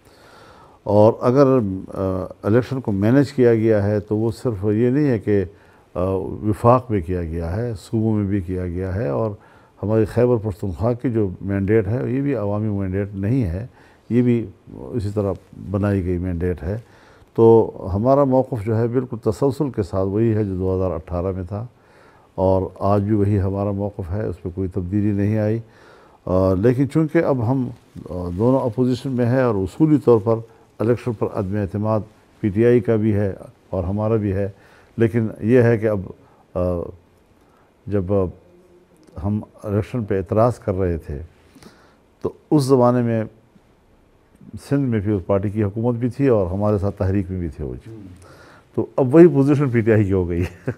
اور اگر الیکشن کو مینج کیا گیا ہے تو وہ صرف یہ نہیں ہے کہ وفاق میں کیا گیا ہے, صوبوں میں بھی کیا گیا ہے, اور ہماری خیبر پختونخوا کی جو مینڈیٹ ہے یہ بھی عوامی مینڈیٹ نہیں ہے, یہ بھی اسی طرح بنائی گئی مینڈیٹ ہے. تو ہمارا موقف جو ہے بالکل تسلسل کے ساتھ وہی ہے جو 2018 میں تھا, اور آج بھی وہی ہمارا موقف ہے, اس پہ کوئی تبدیلی نہیں آئی. لیکن چونکہ اب ہم دونوں اپوزیشن میں ہیں اور اصولی طور پر الیکشن پر عدم اعتماد پی ٹی آئی کا بھی ہے اور ہمارا بھی ہے, لیکن یہ ہے کہ اب جب ہم الیکشن پہ اعتراض کر رہے تھے تو اس زمانے میں سندھ میں بھی اس پارٹی کی حکومت بھی تھی اور ہمارے ساتھ تحریک میں بھی تھے وہ, تو اب وہی پوزیشن پی ٹی آئی کی ہو گئی ہے.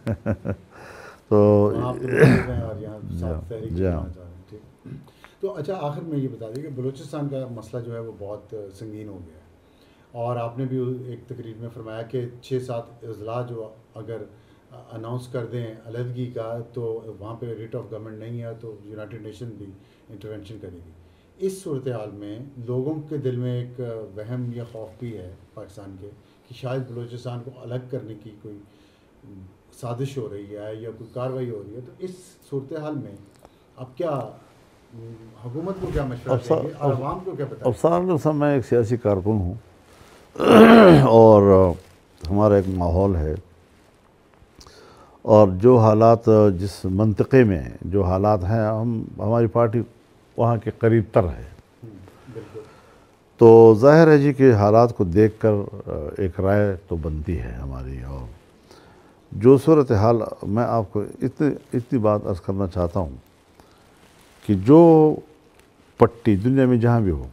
تو اچھا آخر میں یہ بتا دیں کہ بلوچستان کا مسئلہ جو ہے وہ بہت سنگین ہو گیا ہے, اور آپ نے بھی ایک تقریر میں فرمایا کہ 6-7 اضلاع جو اگر اناؤنس کر دیں علیحدگی کا تو وہاں پہ ریٹ آف گورنمنٹ نہیں ہے تو یونائٹڈ نیشن بھی انٹرونشن کرے گی. اس صورتحال میں لوگوں کے دل میں ایک وہم یا خوف بھی ہے پاکستان کے کہ شاید بلوچستان کو الگ کرنے کی کوئی سازش ہو رہی ہے یا کوئی کارروائی ہو رہی ہے. تو اس صورتحال میں آپ کیا حکومت کو کیا مشورہ دیں گے اور عوام کو کیا بتائیں گے؟ افسر صاحب, میں ایک سیاسی کارکن ہوں اور ہمارا ایک ماحول ہے, اور جو حالات جس منطقے میں جو حالات ہیں ہماری پارٹی وہاں کے قریب تر ہے. تو ظاہر ہے جی کہ حالات کو دیکھ کر ایک رائے تو بنتی ہے ہماری، اور جو صورتحال میں آپ کو اتنی بات عرض کرنا چاہتا ہوں کہ جو پٹی دنیا میں جہاں بھی ہو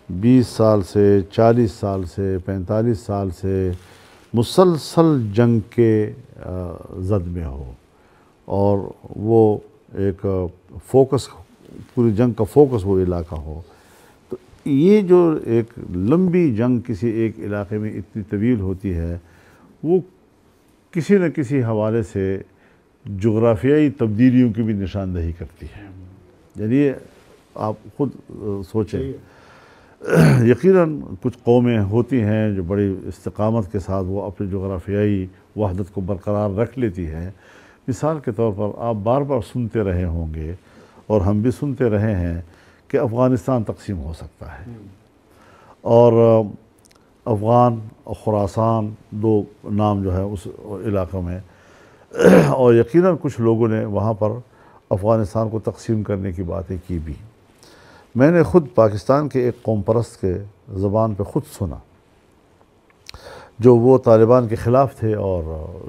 20 سال سے 40 سال سے 45 سال سے مسلسل جنگ کے زد میں ہو، اور وہ ایک فوکس، پوری جنگ کا فوکس وہ علاقہ ہو، تو یہ جو ایک لمبی جنگ کسی ایک علاقے میں اتنی طویل ہوتی ہے، وہ کسی نہ کسی حوالے سے جغرافیائی تبدیلیوں کی بھی نشاندہی کرتی ہے۔ یعنی آپ خود سوچیں، یقیناً کچھ قومیں ہوتی ہیں جو بڑی استقامت کے ساتھ وہ اپنی جغرافیائی وحدت کو برقرار رکھ لیتی ہے۔ مثال کے طور پر آپ بار بار سنتے رہے ہوں گے، اور ہم بھی سنتے رہے ہیں کہ افغانستان تقسیم ہو سکتا ہے، اور افغان اور خراسان دو نام جو ہے اس علاقوں میں، اور یقیناً کچھ لوگوں نے وہاں پر افغانستان کو تقسیم کرنے کی باتیں کی بھی۔ میں نے خود پاکستان کے ایک قوم پرست کے زبان پہ خود سنا، جو وہ طالبان کے خلاف تھے اور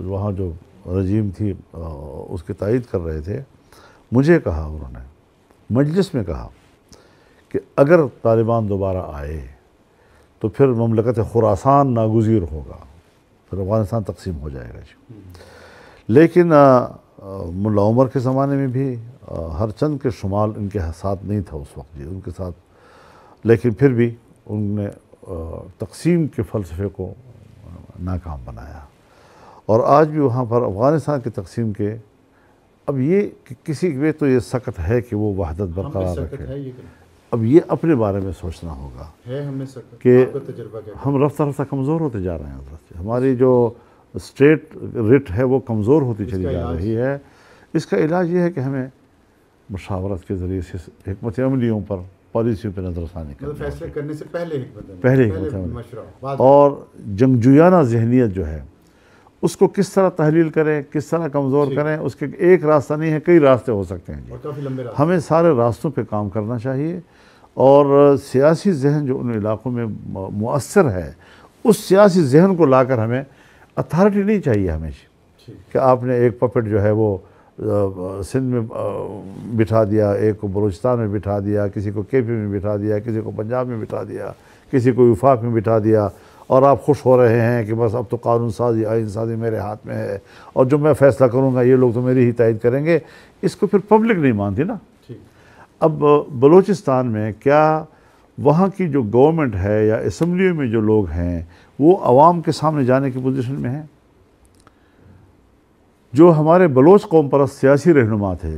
وہاں جو رجیم تھی اس کی تائید کر رہے تھے۔ مجھے کہا، انہوں نے مجلس میں کہا کہ اگر طالبان دوبارہ آئے تو پھر مملکت خراسان ناگزیر ہوگا، پھر افغانستان تقسیم ہو جائے گا جی۔ لیکن ملا عمر کے زمانے میں بھی ہر چند کے شمال ان کے ساتھ نہیں تھا اس وقت جی، ان کے ساتھ، لیکن پھر بھی ان نے تقسیم کے فلسفے کو ناکام بنایا، اور آج بھی وہاں پر افغانستان کی تقسیم کے، اب یہ کہ کسی میں تو یہ سخت ہے کہ وہ وحدت برقرار رکھے، اب یہ اپنے بارے میں سوچنا ہوگا کہ ہم رفتہ رفتہ کمزور ہوتے جا رہے ہیں حضرت، ہماری جو اسٹیٹ رٹ ہے وہ کمزور ہوتی چلی جا رہی ہے۔ اس کا علاج یہ ہے کہ ہمیں مشاورت کے ذریعے سے حکمت عملیوں پر، پالیسیوں پہ نظر ثانی کرنا، فیصلے کرنے سے پہلے حکمت عملی، اور جنگجویانہ ذہنیت جو ہے اس کو کس طرح تحلیل کریں، کس طرح کمزور کریں، اس کے ایک راستہ نہیں ہے، کئی راستے ہو سکتے ہیں جی۔ ہمیں سارے راستوں پہ کام کرنا چاہیے، اور سیاسی ذہن جو ان علاقوں میں مؤثر ہے، اس سیاسی ذہن کو لا کر ہمیں اتھارٹی نہیں چاہیے ہمیں جی، کہ آپ نے ایک پپٹ جو ہے وہ سندھ میں بٹھا دیا، ایک کو بلوچستان میں بٹھا دیا، کسی کو کے پی میں بٹھا دیا، کسی کو پنجاب میں بٹھا دیا، کسی کو وفاق میں بٹھا دیا، اور آپ خوش ہو رہے ہیں کہ بس اب تو قانون سازی، آئین سازی میرے ہاتھ میں ہے، اور جو میں فیصلہ کروں گا یہ لوگ تو میری ہی تائید کریں گے۔ اس کو پھر پبلک نہیں مانتی نا۔ اب بلوچستان میں کیا وہاں کی جو گورنمنٹ ہے یا اسمبلیوں میں جو لوگ ہیں وہ عوام کے سامنے جانے کی پوزیشن میں ہیں؟ جو ہمارے بلوچ قوم پرست سیاسی رہنما تھے،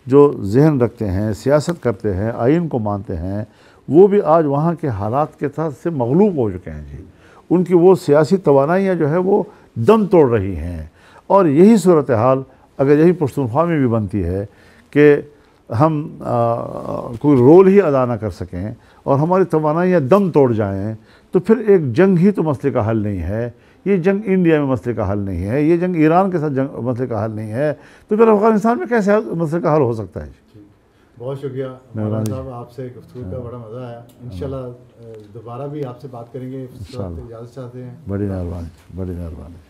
جو ذہن رکھتے ہیں، سیاست کرتے ہیں، آئین کو مانتے ہیں، وہ بھی آج وہاں کے حالات کے تحت سے مغلوب ہو چکے ہیں جی۔ ان کی وہ سیاسی توانائیاں جو ہے وہ دم توڑ رہی ہیں، اور یہی صورتحال اگر یہی پختونخوا میں بھی بنتی ہے کہ ہم کوئی رول ہی ادا نہ کر سکیں اور ہماری توانائیاں دم توڑ جائیں، تو پھر ایک جنگ ہی تو مسئلے کا حل نہیں ہے، یہ جنگ انڈیا میں مسئلے کا حل نہیں ہے، یہ جنگ ایران کے ساتھ مسئلے کا حل نہیں ہے، تو پھر افغانستان میں کیسے مسئلے کا حل ہو سکتا ہے؟ بہت شکریہ مولانا صاحب، آپ سے گفتگو کا بڑا مزہ آیا، انشاءاللہ دوبارہ بھی آپ سے بات کریں گے، اجازت چاہتے ہیں۔ بڑی مہربانی، بڑی مہربانی۔